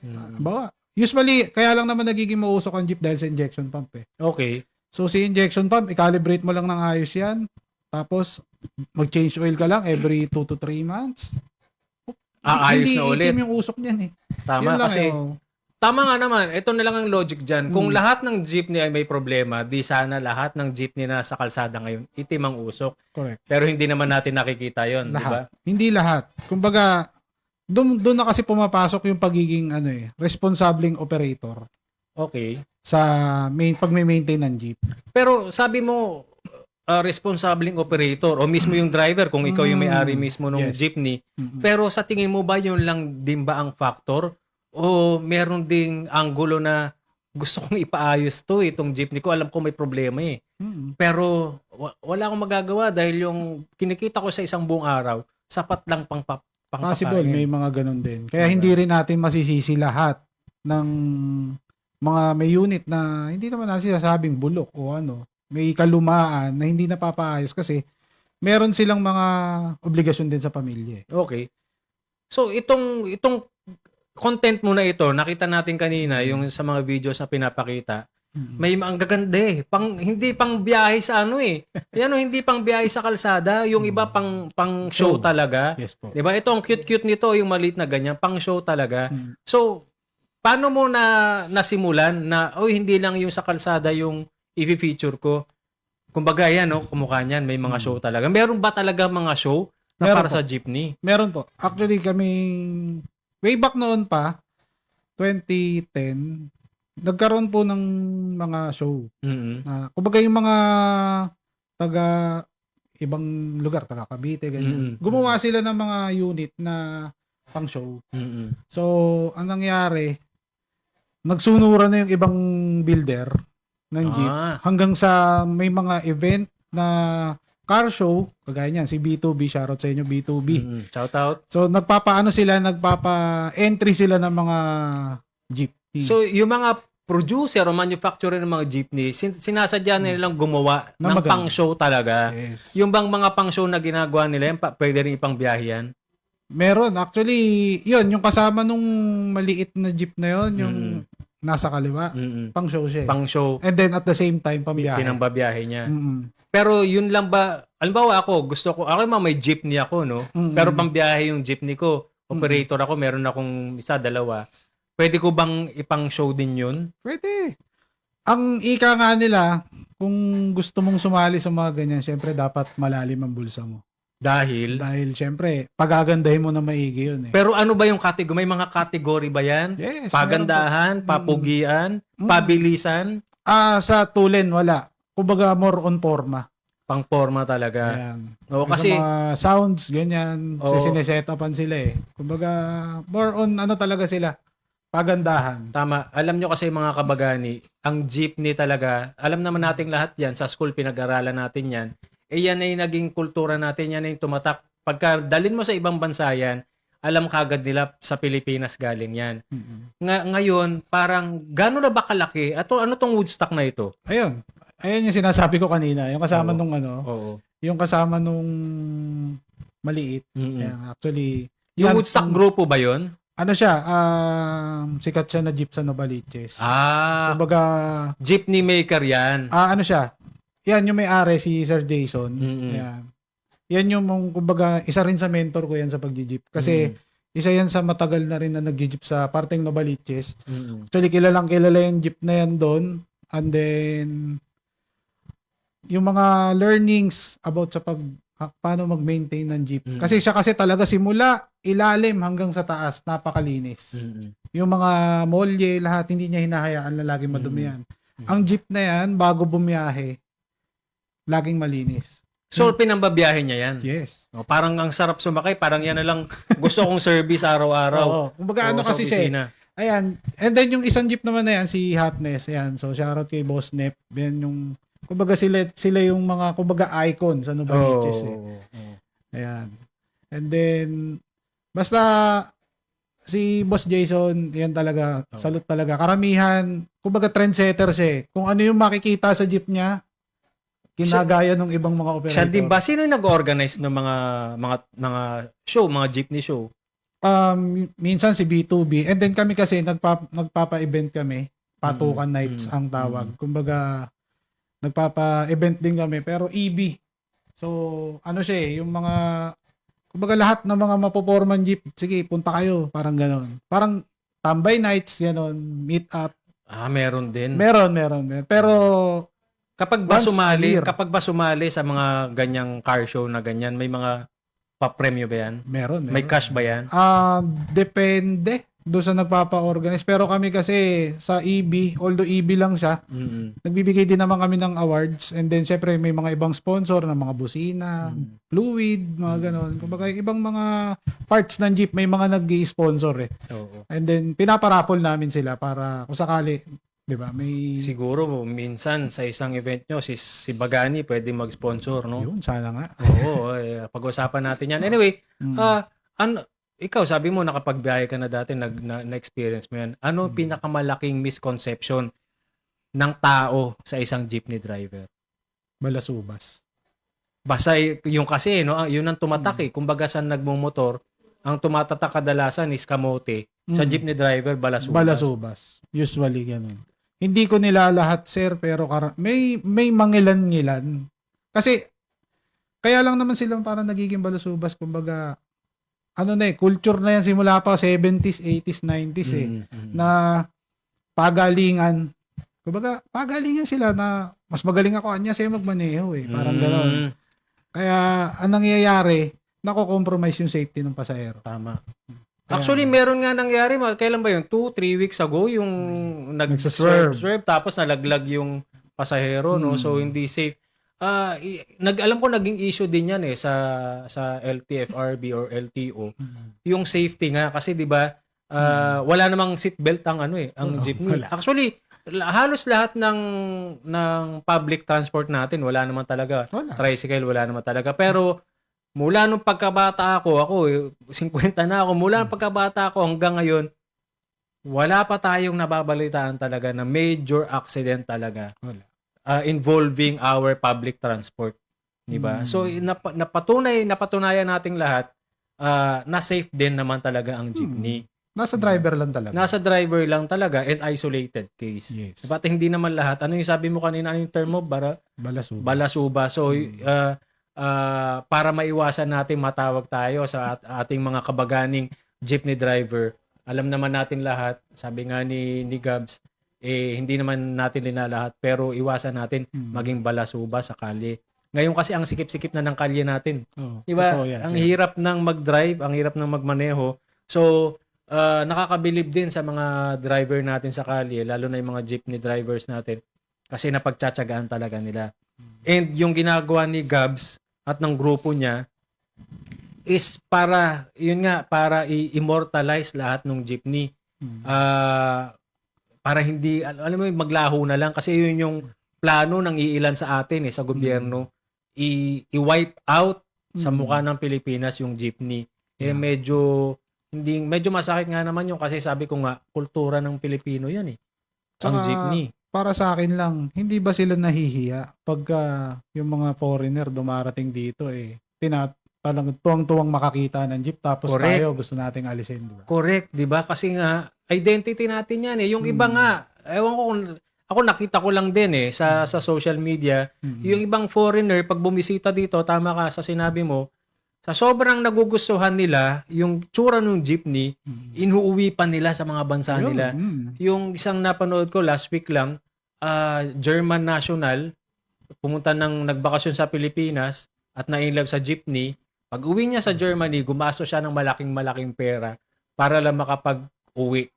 usually, kaya lang naman nagiging mausok ang jeep dahil sa injection pump Okay. So, si injection pump, i-calibrate mo lang ng ayos yan. Tapos, mag-change oil ka lang every 2 to 3 months. aayos hindi na ulit. itim yung usok niyan eh. Tama Yun lang, kasi oh. tama nga naman. Ito na lang ang logic dyan. Kung lahat ng jeepney ay may problema, di sana lahat ng jeepney na sa kalsada ngayon itim ang usok. Correct. Pero hindi naman natin nakikita yon, di ba? Lahat. Hindi lahat. Kumbaga, doon na kasi pumapasok yung pagiging responsableng operator Okay. sa pag may maintain ng jeep. Pero sabi mo, responsableng operator o mismo yung driver kung ikaw yung may-ari mismo ng Yes. jeepney. Mm-mm. Pero sa tingin mo ba yun lang din ba ang factor? O meron ding anggulo na gusto kong ipaayos to itong jeepney ko. Alam ko may problema eh. Mm-mm. Pero wala akong magagawa dahil yung kinikita ko sa isang buong araw, sapat lang pang Possible, may mga ganun din. Kaya Diba? hindi rin natin masisisi lahat ng mga may unit na hindi naman natin sasabing bulok o may kalumaan na hindi napapaayos kasi meron silang mga obligasyon din sa pamilya. Okay. So itong content mo na ito, nakita natin kanina yung sa mga videos na pinapakita. May ang gaganda eh. Hindi pang biyahe sa hindi pang biyahe sa kalsada, yung iba pang show talaga. Yes po. 'Di ba? Ito ang cute-cute nito, yung maliit na ganyan, pang show talaga. Mm. So, paano mo nasimulan na hindi lang yung sa kalsada yung i-feature ko? Kumbaga yan, kumukha niyan, may mga show talaga. Meron ba talaga mga show na Meron para po. sa jeepney? Meron po. Actually, kaming way back noon pa, 2010, nagkaroon po ng mga show. Mhm. Kumbaga yung mga taga ibang lugar, taga Cavite, ganyan. Gumawa sila ng mga unit na pang show. Mhm. So, ang nangyari, nagsunuran na yung ibang builder ng jeep hanggang sa may mga event na car show, kagaya niyan, si B2B, shoutout sa inyo, B2B. Shout out. So, nagpapa-entry sila ng mga jeep. So, yung mga producer o manufacturer ng mga jeepney, sinasadya nilang gumawa Na ng maganda. pang-show talaga. Yes. Yung bang mga pang-show na ginagawa nila, pwede rin ipang biyahe yan? Meron. Actually, yun, yung kasama nung maliit na jeep na yun, yung nasa kaliwa, pang show siya. Pang-show, And then at the same time, pambiyahe. pinambabiyahe niya. Mm-mm. Pero yun lang ba, alimbawa ako may jeepney ako, no? Mm-mm. Pero pambiyahe yung jeepney ko, operator ako, meron akong isa, dalawa. Pwede ko bang ipang-show din yun? Pwede. Ang ika nga nila, kung gusto mong sumali sa mga ganyan, syempre dapat malalim ang bulsa mo. Dahil, Syempre, pagagandahin mo na maigi yun eh. pero ano ba yung category? May mga category ba yan? Yes. Pagandahan, papugian, pabilisan, Sa tulen, wala. Kumbaga, more on forma. pang-forma talaga. Ayan. Oo, Kasi kasi, mga sounds, ganyan. Oo. Sinesetapan sila eh. Kumbaga, more on talaga sila. Pagandahan. tama, alam nyo kasi mga kabagani, ang jeepney talaga, alam naman nating lahat yan, sa school pinag-aralan natin yan, yan ay naging kultura natin, yan ay tumatak. Pagka dalin mo sa ibang bansa yan, alam kagad nila sa Pilipinas galing yan. Ngayon, parang gano'n na ba kalaki? Ano tong Woodstock na ito? Ayun. Ayun yung sinasabi ko kanina. Yung kasama Oo. nung Oo. yung kasama nung maliit. Mm-mm. Ayan, actually, Yung yan, Woodstock grupo ba yon? ano siya, sikat siya na jeep sa Novaliches. Kumbaga, Jeepney maker yan. ano siya, yan yung may-ari si Sir Jason. Mm-mm. Yan. Yan yung, kumbaga, isa rin sa mentor ko yan sa pag-jeep. Kasi, isa yan sa matagal na rin na nag-jeep sa parteng Novaliches. Mm-mm. Actually, kilalang kilala yung jeep na yan doon. And then, yung mga learnings about sa paano mag-maintain ng jeep. Mm. Kasi siya talaga simula ilalim hanggang sa taas, napakalinis. Mm-mm. Yung mga molye, lahat, hindi niya hinahayaan na laging madumi yan. Ang jeep na yan, bago bumiyahe, laging malinis. So, pinambabiyahe niya yan? Yes. Parang ang sarap sumakay. Parang yan na lang gusto kong service araw-araw. Oo. Kumbaga ano sa kasi siya. opisina. Ayan. And then yung isang jeep naman na yan, si Hotness. Ayan. So, shoutout kay Boss Nep. Yan yung, kumbaga sila yung mga, kumbaga icon sa Novaliches. Ayan. And then, basta, si Boss Jason, yan talaga, salute talaga. Karamihan, kumbaga trendsetter siya eh. Kung ano yung makikita sa jeep niya, kinagaya ng ibang mga operator. Siya din ba? Sino yung nag-organize ng mga show, mga jeepney show? Minsan si B2B. And then kami kasi nagpapa-event kami. Patukan nights ang tawag. Kumbaga, nagpapa-event din kami. Pero EB. So, ano siya eh, yung mga, Kumbaga lahat ng mga mapoporman jeep, sige, punta kayo, parang ganon. Parang tambay nights, ganon, meet up. Meron din. Meron. Pero Kapag ba Once a year. sumali sa mga ganyang car show na ganyan, may mga pa-premyo ba yan? meron. May cash ba yan? Depende doon sa nagpapa-organize. Pero kami kasi sa EB, although EB lang siya, nagbibigay din naman kami ng awards. And then, syempre, may mga ibang sponsor ng mga busina, fluid, mga ganon. Kumbaga, ibang mga parts ng jeep, may mga nag-i-sponsor eh. Oo. And then, pinaparapol namin sila para kung sakali, di ba, may... Siguro minsan sa isang event nyo, si Bagani pwede mag-sponsor, no? Yun, sana nga. Oo, pag-usapan natin yan. Anyway, ikaw, sabi mo nakapagbiyahe ka na dati, na-experience mo yan. Ano pinakamalaking misconception ng tao sa isang jeepney driver? Balasubas. Basta yung kasi, no, yun ang tumatak eh. Kumbaga sa nagmumotor, ang tumatatak kadalasan is kamote. Sa jeepney driver, balasubas. Balasubas. Usually, ganun. Hindi ko nila lahat, sir, pero may mangilan-ngilan. Kasi, kaya lang naman sila parang nagiging balasubas. Kumbaga, culture na yan simula pa 70s, 80s, 90s eh. Na pagalingan. Kumbaga, pagalingan sila na mas magaling ako, anya sa'yo magmaneho eh. Parang gano'n. Kaya, ang nangyayari, nako-compromise yung safety ng pasahero. Tama. Actually, meron nga nangyari, kailan ba yun? 2-3 weeks ago, yung Nagsaswerve. tapos nalaglag yung pasahero, no? So, hindi safe. Alam ko naging issue din yan eh sa LTFRB or LTO. Yung safety nga kasi 'di ba wala namang seatbelt ang ang jeepney. Wala. Actually, halos lahat ng public transport natin wala naman talaga. Wala. Tricycle wala naman talaga. Pero mula nung pagkabata ako 50 na ako, mula nung pagkabata ako hanggang ngayon wala pa tayong nababalitaan talaga na major accident talaga. Wala. Involving our public transport, 'di ba? So napatunayan nating lahat na safe din naman talaga ang jeepney. Nasa driver lang talaga. Nasa driver lang talaga and isolated case. Yes. But hindi naman lahat. Ano yung sabi mo kanina, ano yung term mo? Balasubas. Balasuba. So para maiwasan natin matawag tayo sa ating mga kabaganing jeepney driver. Alam naman natin lahat, sabi nga ni Gabs, hindi naman natin linalahat pero iwasan natin maging balasuba sa kalye. Ngayon kasi ang sikip-sikip na ng kalye natin. Diba? Ang hirap ng mag-drive, ang hirap ng magmaneho. So, nakakabilib din sa mga driver natin sa kalye, lalo na yung mga jeepney drivers natin kasi napagtsatsagaan talaga nila. And yung ginagawa ni Gabs at ng grupo niya is para i-immortalize lahat ng jeepney. Para hindi, alam mo, maglaho na lang. Kasi yun yung plano ng iilan sa atin sa gobyerno. I-wipe out sa mukha ng Pilipinas yung jeepney. Medyo masakit nga naman yung kasi sabi ko nga, kultura ng Pilipino yan ang jeepney. Para sa akin lang, hindi ba sila nahihiya pagka yung mga foreigner dumarating dito talagang tuwang-tuwang makakita ng jeep tapos Correct. tayo gusto nating alisin, di ba? Correct, di ba? Kasi nga, identity natin yan Yung iba nga, ewan ko ako nakita ko lang din sa social media, yung ibang foreigner, pag bumisita dito, tama ka sa sinabi mo, sa sobrang nagugustuhan nila, yung tsura ng jeepney, inuuwi pa nila sa mga bansa nila. Yung isang napanood ko last week lang, German national, nagbakasyon sa Pilipinas at na-inlove sa jeepney. Pag uwi niya sa Germany, gumasto siya ng malaking pera para lang makapag-uwi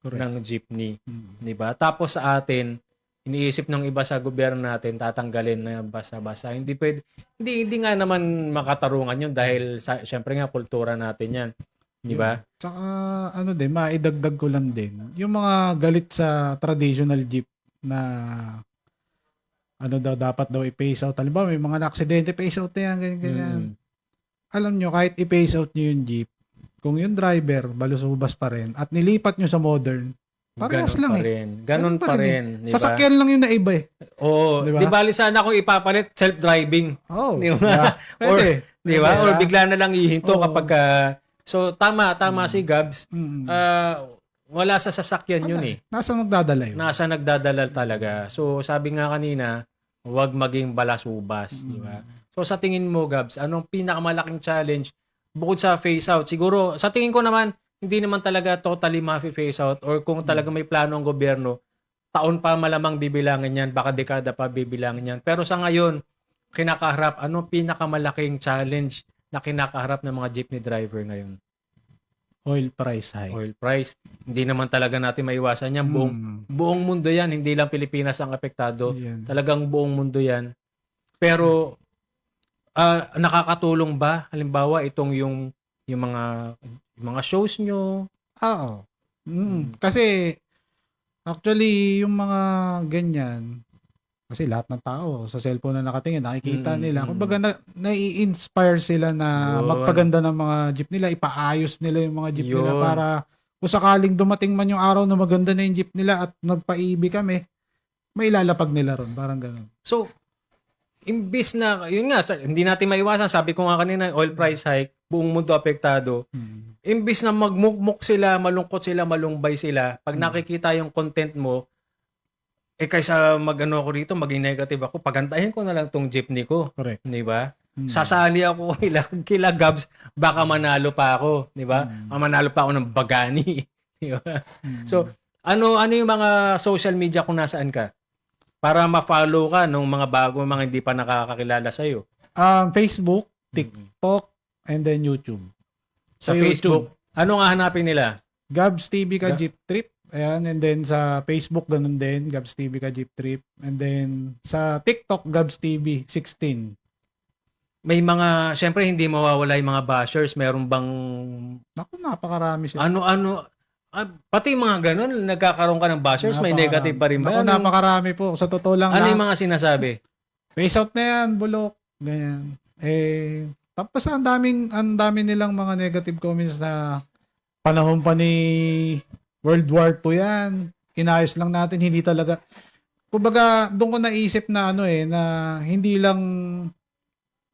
ng jeepney. Diba? Tapos sa atin, iniisip ng iba sa gobyerno natin, tatanggalin na basa-basa. Hindi nga naman makatarungan yun dahil syempre nga kultura natin yan. Diba? Tsaka maidagdag ko lang din, yung mga galit sa traditional jeep na dapat daw i-phase out. Halimbawa, may mga na-aksidente, phase out na yan, ganyan. Alam nyo, kahit i-phase out nyo yung jeep, kung yung driver, balusubas pa rin, at nilipat nyo sa modern, parehas lang Ganon pa rin. Diba? Sasakyan lang yung naiba Oo. Diba? Di bali sana kung ipapalit, self-driving. Oh, diba? Pwede. Diba? Or bigla na lang ihinto kapag... so, tama si Gabs. Wala sa sasakyan yun Nasa magdadala yun. Nasa nagdadala talaga. So, sabi nga kanina, huwag maging balasubas. Diba? So, sa tingin mo, Gabs, anong pinakamalaking challenge bukod sa phase out, siguro sa tingin ko naman hindi naman talaga totally ma-phase out, or kung talaga may plano ang gobyerno, taon pa malamang bibilangin yan, baka dekada pa bibilangin yan. Pero sa ngayon, kinakaharap, ano pinakamalaking challenge na kinakaharap ng mga jeepney driver ngayon? Oil price hike. Oil price. Hindi naman talaga natin maiwasan yan. Buong mundo yan, hindi lang Pilipinas ang apektado. Yan. Talagang buong mundo yan. Pero nakakatulong ba halimbawa itong yung mga shows nyo? Oo. Kasi actually yung mga ganyan, kasi lahat ng tao sa cellphone na nakatingin, nakikita nila. Kumbaga nai-inspire sila na Yun. magpaganda ng mga jeep nila, ipaayos nila yung mga jeep nila Yun. para kung sakaling dumating man yung araw na maganda na yung jeep nila at nagpa-EV kami, may ilalapag nila ron. Parang ganun. So, imbis na, yun nga, hindi natin maiwasan. Sabi ko nga kanina, oil price hike, buong mundo apektado. Imbis na magmukmuk sila, malungkot sila, malumbay sila, pag nakikita yung content mo, kaysa mag-ano ako dito, maging negative ako, pagandahin ko na lang tong jeepney ko. Correct. Di ba? Sasali ako kila Gabs, baka manalo pa ako. Di ba? Manalo pa ako ng Bagani. Di ba? So, ano yung mga social media kung nasaan ka? Para ma-follow ka ng mga bago, mga hindi pa nakakakilala sa'yo. Facebook, TikTok, and then YouTube. Sa Sa Facebook, ano nga hanapin nila? Gabs TV ka Jeep Trip. Ayan, and then sa Facebook ganun din, Gabs TV ka Jeep Trip. And then sa TikTok, Gabs TV 16. May mga, syempre hindi mawawala yung mga bashers. Meron bang, Naku, napakarami sila. pati mga ganun, nagkakaroon ka ng bashers, may negative pa rin ba? Naku, napakarami po. Sa totoo lang, Ano yung mga sinasabi? face out na yan, bulok. Ganyan. Tapos ang dami nilang mga negative comments na panahon pa ni World War II yan. Inayos lang natin, hindi talaga. Kumbaga, doon ko naisip na na hindi lang,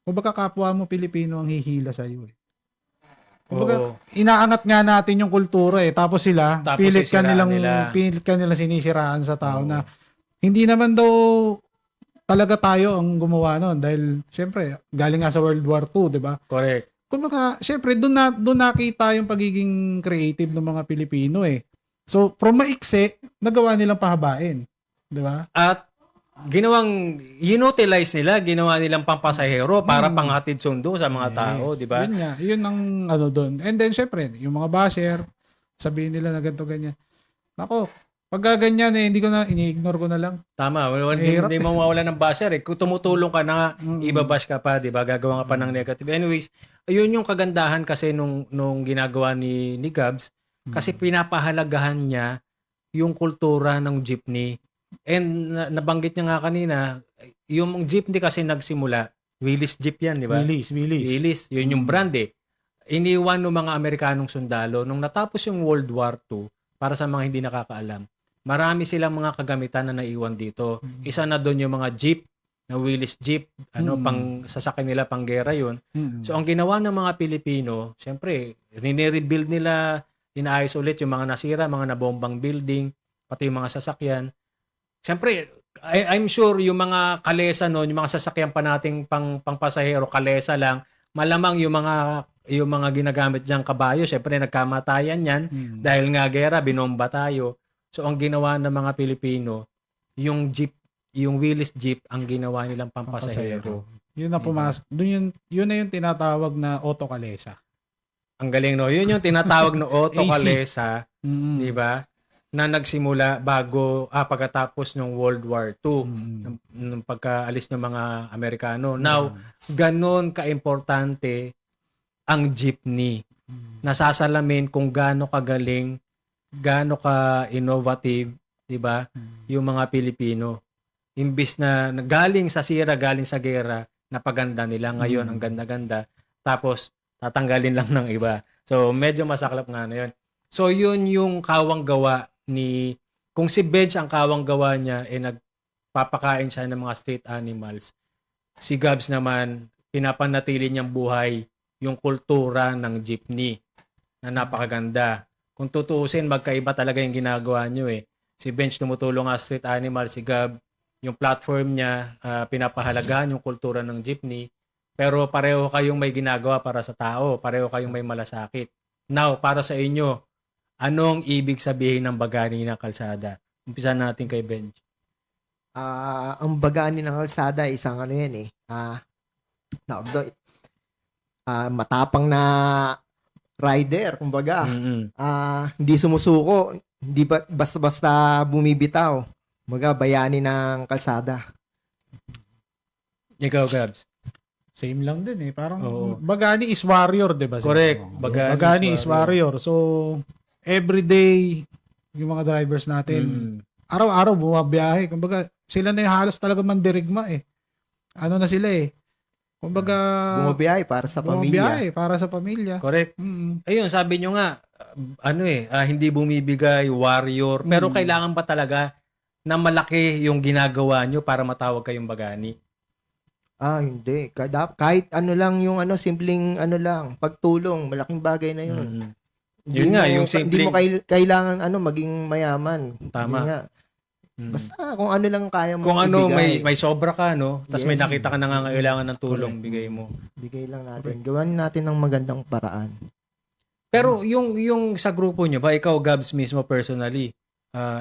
kumbaga kapwa mo Pilipino ang hihila sa iyo Kumbaga, inaangat nga natin yung kultura tapos sila, pilit ka nilang sinisiraan sa tao na hindi naman daw talaga tayo ang gumawa noon dahil syempre galing nga sa World War II, 'di ba? Correct. Kumbaga, syempre doon nakita yung pagiging creative ng mga Pilipino So, from maiksi, nagawa nilang pahabain, 'di ba? At inutilize nila, ginawa nilang pampasahero para panghatid sundo sa mga tao, di ba? Yun nga, yun ang doon. And then, syempre, yung mga basher, sabihin nila na ganito, ganyan. Nako, pag ganyan ini-ignore ko na lang. Tama, hindi mo mawala ng basher Kung tumutulong ka na, ibabash ka pa, di ba? Gagawa ka pa ng negative. Anyways, ayun yung kagandahan kasi nung ginagawa ni Gabs, kasi pinapahalagahan niya yung kultura ng jeepney. And nabanggit niya nga kanina, yung jeepney kasi nagsimula, Willys Jeep yan, di ba? Willys. Yun yung brand Iniwan ng mga Amerikanong sundalo nung natapos yung World War II, para sa mga hindi nakakaalam. Marami silang mga kagamitan na naiwan dito. Isa na doon yung mga jeep, na Willys Jeep, pang sasakyan nila pang gera yun. So ang ginawa ng mga Pilipino, syempre, rini-rebuild nila, inaayos ulit yung mga nasira, mga nabombang building, pati yung mga sasakyan. Siyempre, I'm sure yung mga kalesa noon, yung mga sasakyan pa nating pangpasahero, kalesa lang, malamang yung mga ginagamit diyang kabayo, siyempre nagkamatayan yan dahil nga gera, binomba tayo. So ang ginawa ng mga Pilipino, yung jeep, yung Willys Jeep, ang ginawa nilang pampasahero. Yun na pumasok. Yun na yung tinatawag na auto kalesa. Ang galing, no? Yun yung tinatawag na auto kalesa, di ba? Na nagsimula pagkatapos ng World War II, nung pagkaalis ng mga Amerikano. Now, ganon ka-importante ang jeepney. Nasasalamin kung gaano kagaling, gaano ka-innovative, di ba? Yung mga Pilipino. Imbis na galing sa sira, galing sa gera, napaganda nila ngayon, ang ganda-ganda. Tapos, tatanggalin lang ng iba. So, medyo masaklap nga na yun. So, yun yung kawang gawa kung si Benj ang kawang gawa niya, nagpapakain siya ng mga street animals. Si Gabs naman, pinapanatili niyang buhay yung kultura ng jeepney na napakaganda. Kung tutuusin, magkaiba talaga yung ginagawa niyo Si Benj tumutulong sa street animal, si Gab, yung platform niya, pinapahalagahan yung kultura ng jeepney. pero pareho kayong may ginagawa para sa tao, pareho kayong may malasakit. Now, para sa inyo, anong ibig sabihin ng bagani ng kalsada? Umpisa natin kay Benj. Ang bagani ng kalsada, isang ano yan eh. Matapang na rider, kumbaga. Hindi sumusuko, hindi basta-basta bumibitaw. Kumbaga, bayani ng kalsada. Ikaw, Gabs. Same lang din eh. Parang Oo. bagani is warrior, di ba? Correct. Bagani is warrior. So, everyday, yung mga drivers natin, araw-araw bumabiyahe. Kumbaga, sila na yung halos talaga mandirigma eh. Ano na sila eh. Kumbaga, Bumabiyahe para sa pamilya. bumabiyahe para sa pamilya. Correct. Ayun, sabi nyo nga, hindi bumibigay, warrior, pero kailangan ba talaga na malaki yung ginagawa nyo para matawag kayong bagani? Hindi. Kahit ano lang yung simpleng lang, pagtulong, malaking bagay na yun. Yun nga, yung Hindi simpleng... mo kailangan maging mayaman. Tama. Yun nga. Basta kung ano lang kaya mo Kung ano, ibigay, may sobra ka, no? Tapos may Yes. nakita ka nangangailangan ng tulong, Correct. bigay mo. bigay lang natin. Gawan natin ng magandang paraan. Pero yung sa grupo nyo ba, ikaw, Gabs, mismo personally,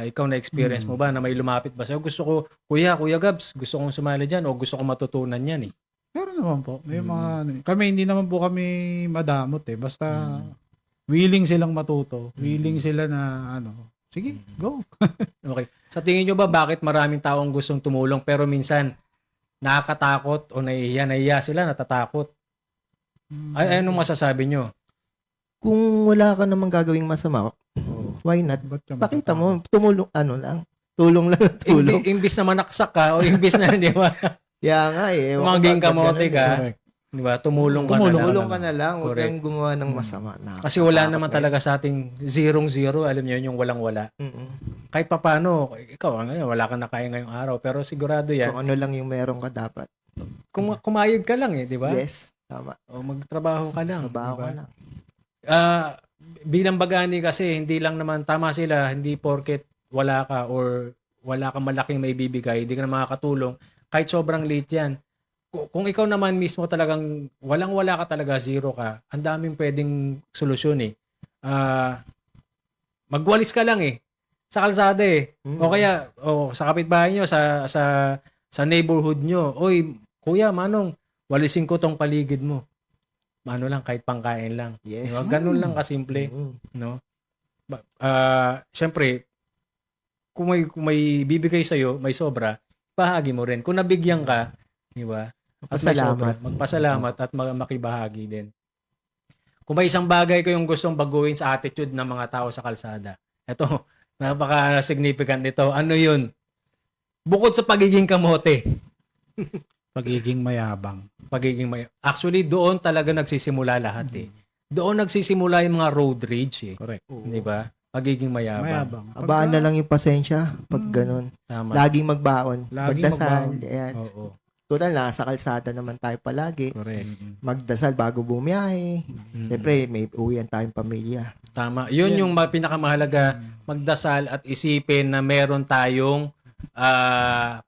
ikaw na-experience mo ba na may lumapit ba sa'yo? Gusto ko, Kuya Gabs, gusto kong sumali dyan o gusto kong matutunan yan eh. Pero naman po, may mga kami hindi naman po kami madamot eh. Basta willing silang matuto, willing sila na sige, go. Okay. Sa tingin nyo ba, bakit maraming taong gustong tumulong pero minsan nakakatakot o nahihiya sila, natatakot? Anong masasabi nyo? Kung wala ka namang gagawing masama, why not? Ba't ka Pakita matatakot? mo, tumulong, lang. Tulong lang ng tulong. Imbis na manaksak ka o imbis na, di ba? Kaya nga eh. ewan ko Maging bakit kamote ganun ka, eh. Correct. di ba? Tumulong ka na lang. Tumulong ka na lang. Huwag Correct. kang gumawa ng masama. Kasi wala Nakakatakot naman na talaga sa ating 0-0, alam niyo yung walang-wala. Mm-mm. Kahit papano, ikaw, ngayon, wala kang nakain ngayong araw, pero sigurado yan, Kung ano lang yung meron ka dapat. kumayod ka lang eh, di ba? Yes. Tama. O magtrabaho ka lang. Trabaho di ba? ka lang. Bilang bagani kasi, hindi lang naman, tama sila, hindi porket wala ka or wala kang malaking may bibigay, hindi ka na makakatulong, kahit sobrang late yan. Kung ikaw naman mismo talagang walang-wala ka talaga, zero ka, ang daming pwedeng solusyon eh. Magwalis ka lang eh. Sa kalsada eh. O kaya, sa kapitbahay nyo, sa neighborhood nyo, oy, kuya, manong, walisin ko tong paligid mo. Mano lang, kahit pangkain lang. Yes. Diba? Ganun lang kasimple. No? Siyempre, kung may bibigay sa'yo, may sobra, bahagi mo rin. Kung nabigyan ka, di ba? At may sobra, magpasalamat at makibahagi din. Kung may isang bagay kayong gustong baguhin sa attitude ng mga tao sa kalsada, eto, napaka-significant nito. Ano yun? Bukod sa pagiging kamote, Pagiging mayabang. Actually, doon talaga nagsisimula lahat eh. Doon nagsisimula yung mga road rage eh. Correct. Di ba? Pagiging mayabang. Mayabang. Abaan na lang yung pasensya pag ganun. Tama. Laging magbaon. Laging Magdasal. magbaon. Ayan. Oo. Total, nasa kalsada naman tayo palagi. Correct. Magdasal bago bumiyahe. Siyempre, may uwian tayong pamilya. Tama. Yun yung pinakamahalaga, magdasal at isipin na meron tayong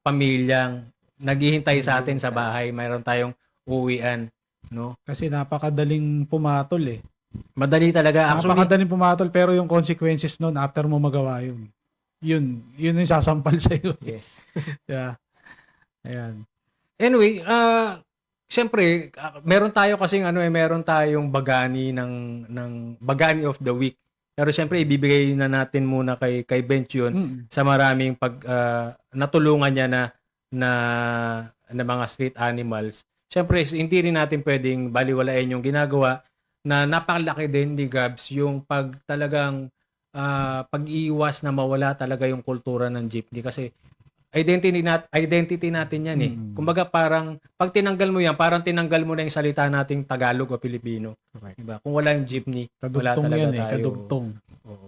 pamilyang naghihintay sa atin sa bahay. Meron tayong uwian. No? Kasi napakadaling pumatol eh. Madali talaga. Actually, Napakadaling pumatol pero yung consequences nun after mo magawa yun. Yun yung sasampal sa iyo. Yes. Yeah. Ayan. anyway, siyempre, meron tayo kasing meron tayong bagani ng bagani of the week. Pero siyempre, ibibigay na natin muna kay Bench yun sa maraming natulungan niya na mga street animals. Siyempre, hindi rin natin pwedeng baliwalain yung ginagawa na napakalaki din ni Gabs yung talagang pag-iwas na mawala talaga yung kultura ng jeepney kasi identity natin yan eh. Kumbaga parang pag tinanggal mo yan, parang tinanggal mo na yung salita nating Tagalog o Pilipino. Correct. Diba? Kung wala yung jeepney, wala Kadugtong talaga yan tayo. kadugtong. Oo.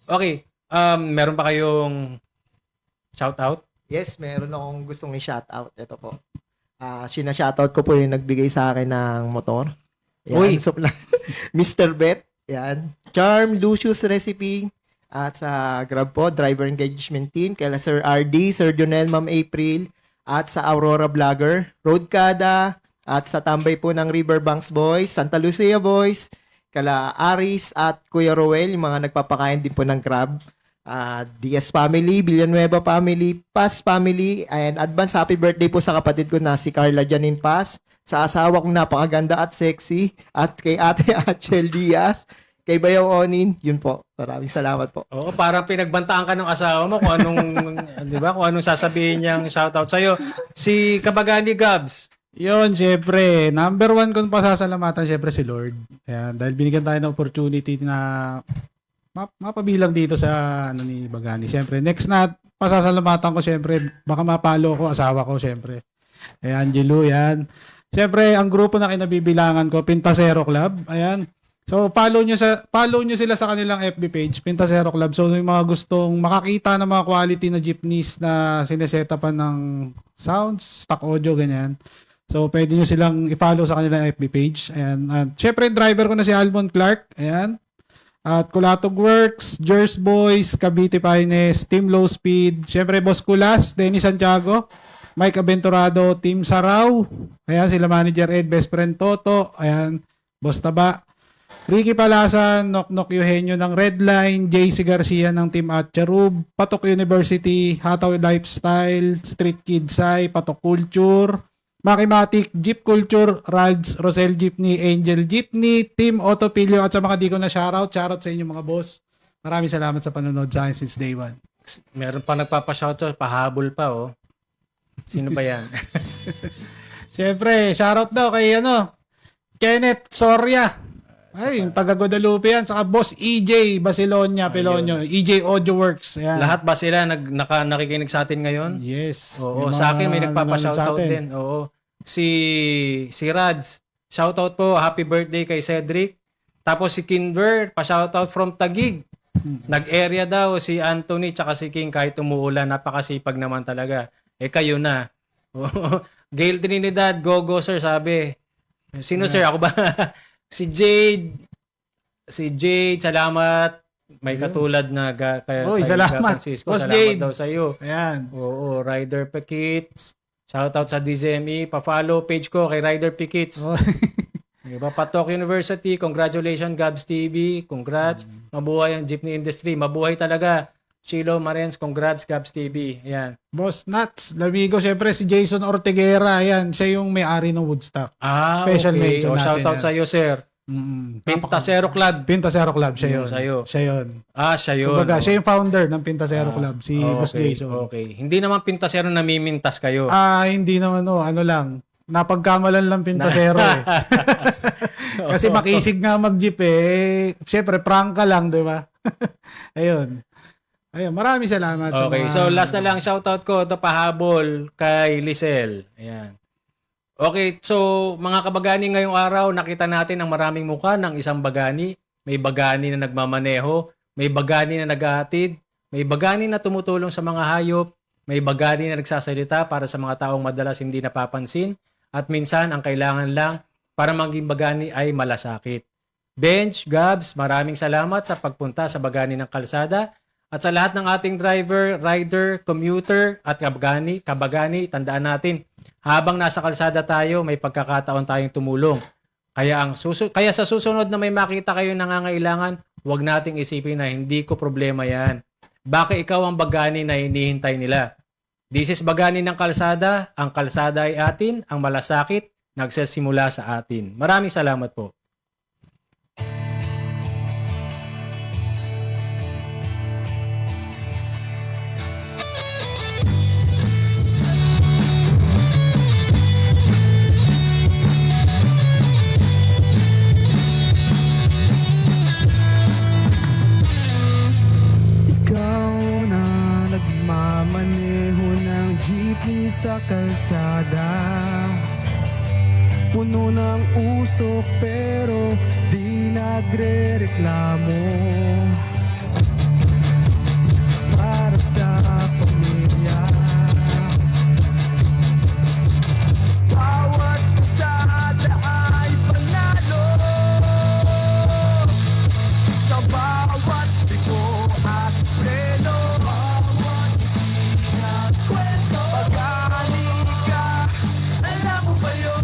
Okay, meron pa kayong shout out? Yes, meron akong gustong i-shoutout. Ito po. Sina-shoutout ko po yung nagbigay sa akin ng motor. Yan, Uy! Mr. Bet. Yan. Charm, Lucius Recipe. At sa Grab po, Driver Engagement Team. Kaya Sir RD, Sir Jonel, Ma'am April. At sa Aurora Vlogger, Roadkada, At sa tambay po ng Riverbanks Boys, Santa Lucia Boys, kala Aris at Kuya Roel, yung mga nagpapakain din po ng crab. DS family, Villanueva family, Paz family, and advance happy birthday po sa kapatid ko na si Carla Janine Paz, sa asawa kong napakaganda at sexy, at kay Ate Achel Diaz, kay Bayaw Onin, yun po. Maraming salamat po. Oo, parang pinagbantaan ka ng asawa mo kung anong, di ba, kung anong sasabihin niyang shoutout sa'yo. Si Kabagani Gabs. Yun, syempre, number one kong pasasalamatan, syempre si Lord. Ayan, dahil binigyan tayo ng opportunity na mapabilang dito sa ni Bagani. Syempre, next na pasasalamatan ko, syempre, baka mapalo ko, asawa ko, syempre. Ayan, Angelo, yan. Syempre, ang grupo na kinabibilangan ko, Pintasero Club. Ayan. So, follow nyo sila sa kanilang FB page, Pintasero Club. So, yung mga gustong makakita ng mga quality na jeepneys na sinesetapan ng sounds, stock audio, ganyan. So, pwede nyo silang i-follow sa kanilang FB page. Ayan. At syempre, driver ko na si Almond Clark. Ayan. At Kulatog Works, Jers Boys, Cavite Pines, Team Low Speed. Syempre, Boss Kulas, Denny Santiago, Mike Aventurado, Team Saraw. Ayan, sila Manager Ed, Best Friend Toto. Ayan, Boss Taba. Ricky Palasan, Nok Eugenio ng Redline, JC Garcia ng Team Atcharub, Patok University, Hataw Lifestyle, Street Kidsai, Patok Culture, Makimatic, Jeep Culture, Rads, Rosel Jeepney, Angel Jeepney, Team Autopilio, at sa mga di ko na shoutout sa inyo mga boss. Maraming salamat sa panonood sa akin since day one. Meron pa nagpapashoutout, pahabol pa, oh. Sino ba yan? Siyempre, shoutout daw kay Kenneth Soria. Ay, yung taga Guadalupe yan. Saka Boss EJ Basilonia, Pelonio. EJ Audio Works. Ayan. Lahat ba sila nakikinig sa atin ngayon? Yes. Oo, Yung sa akin may mga nagpapa-shoutout nanonood sa atin. din. Oo. Si Rads, shoutout po, happy birthday kay Cedric. Tapos si Kinver, pa-shoutout from Taguig. Nag-area daw si Anthony tsaka si King kahit umuulan, napakasipag naman talaga. Kayo na. Gail Trinidad, go sir, sabi. Sino sir? Ako ba? Si Jade, salamat. May katulad na kay salamat. Francisco, Boss salamat Jade. daw sa iyo. Ayan. Oo, Rider Pikits. Shoutout sa DZME. Pa-follow page ko kay Rider Pikits. Oh. Diba? Patok University, congratulations Gabs TV. Congrats. Mabuhay ang jeepney industry. Mabuhay talaga. Chilo Marens, congrats Gabs TV. Ayan. Boss Nuts, Lamigo, syempre si Jason Ortegera. Ayan, siya yung may-ari ng Woodstock. Special okay. mention natin Shoutout yan. sa iyo, sir. Pintasero Club. Pintasero Club, siya yun. Sa'yo. Siya yun. Siya yun. Kumbaga, siya yung founder ng Pintasero Club, si Boss Jason. Okay. Hindi naman Pintasero namimintas kayo. Hindi naman, ano lang. Napagkamalan lang Pintasero eh. Kasi makisig nga mag-jeep eh. Siyempre, prank ka lang, di ba? Ayun. Maraming salamat. Okay, so last na lang shoutout ko, ito pahabol kay Lisel. Ayan. Okay, so mga kabagani ngayong araw, nakita natin ang maraming mukha ng isang bagani. May bagani na nagmamaneho, may bagani na naghahatid, may bagani na tumutulong sa mga hayop, may bagani na nagsasalita para sa mga taong madalas hindi napapansin, at minsan ang kailangan lang para maging bagani ay malasakit. Bench, Gabs, maraming salamat sa pagpunta sa bagani ng kalsada. At sa lahat ng ating driver, rider, commuter at kabagani, tandaan natin, habang nasa kalsada tayo, may pagkakataon tayong tumulong. Kaya sa susunod na may makita kayo nangangailangan, huwag nating isipin na hindi ko problema yan. Baka ikaw ang bagani na hinihintay nila. This is bagani ng kalsada. Ang kalsada ay atin, ang malasakit nagsisimula sa atin. Maraming salamat po. Ikaw na nagmamaneho ng jeepney sa kalsada, puno ng usok pero di nagre-reklamo. Para sa pamilya, bawat pasada ay panalo. Sa bawat bigo at preno, sa bawat itinag kwento, pag-ani ka, alam mo ba yun?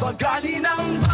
Bagani ng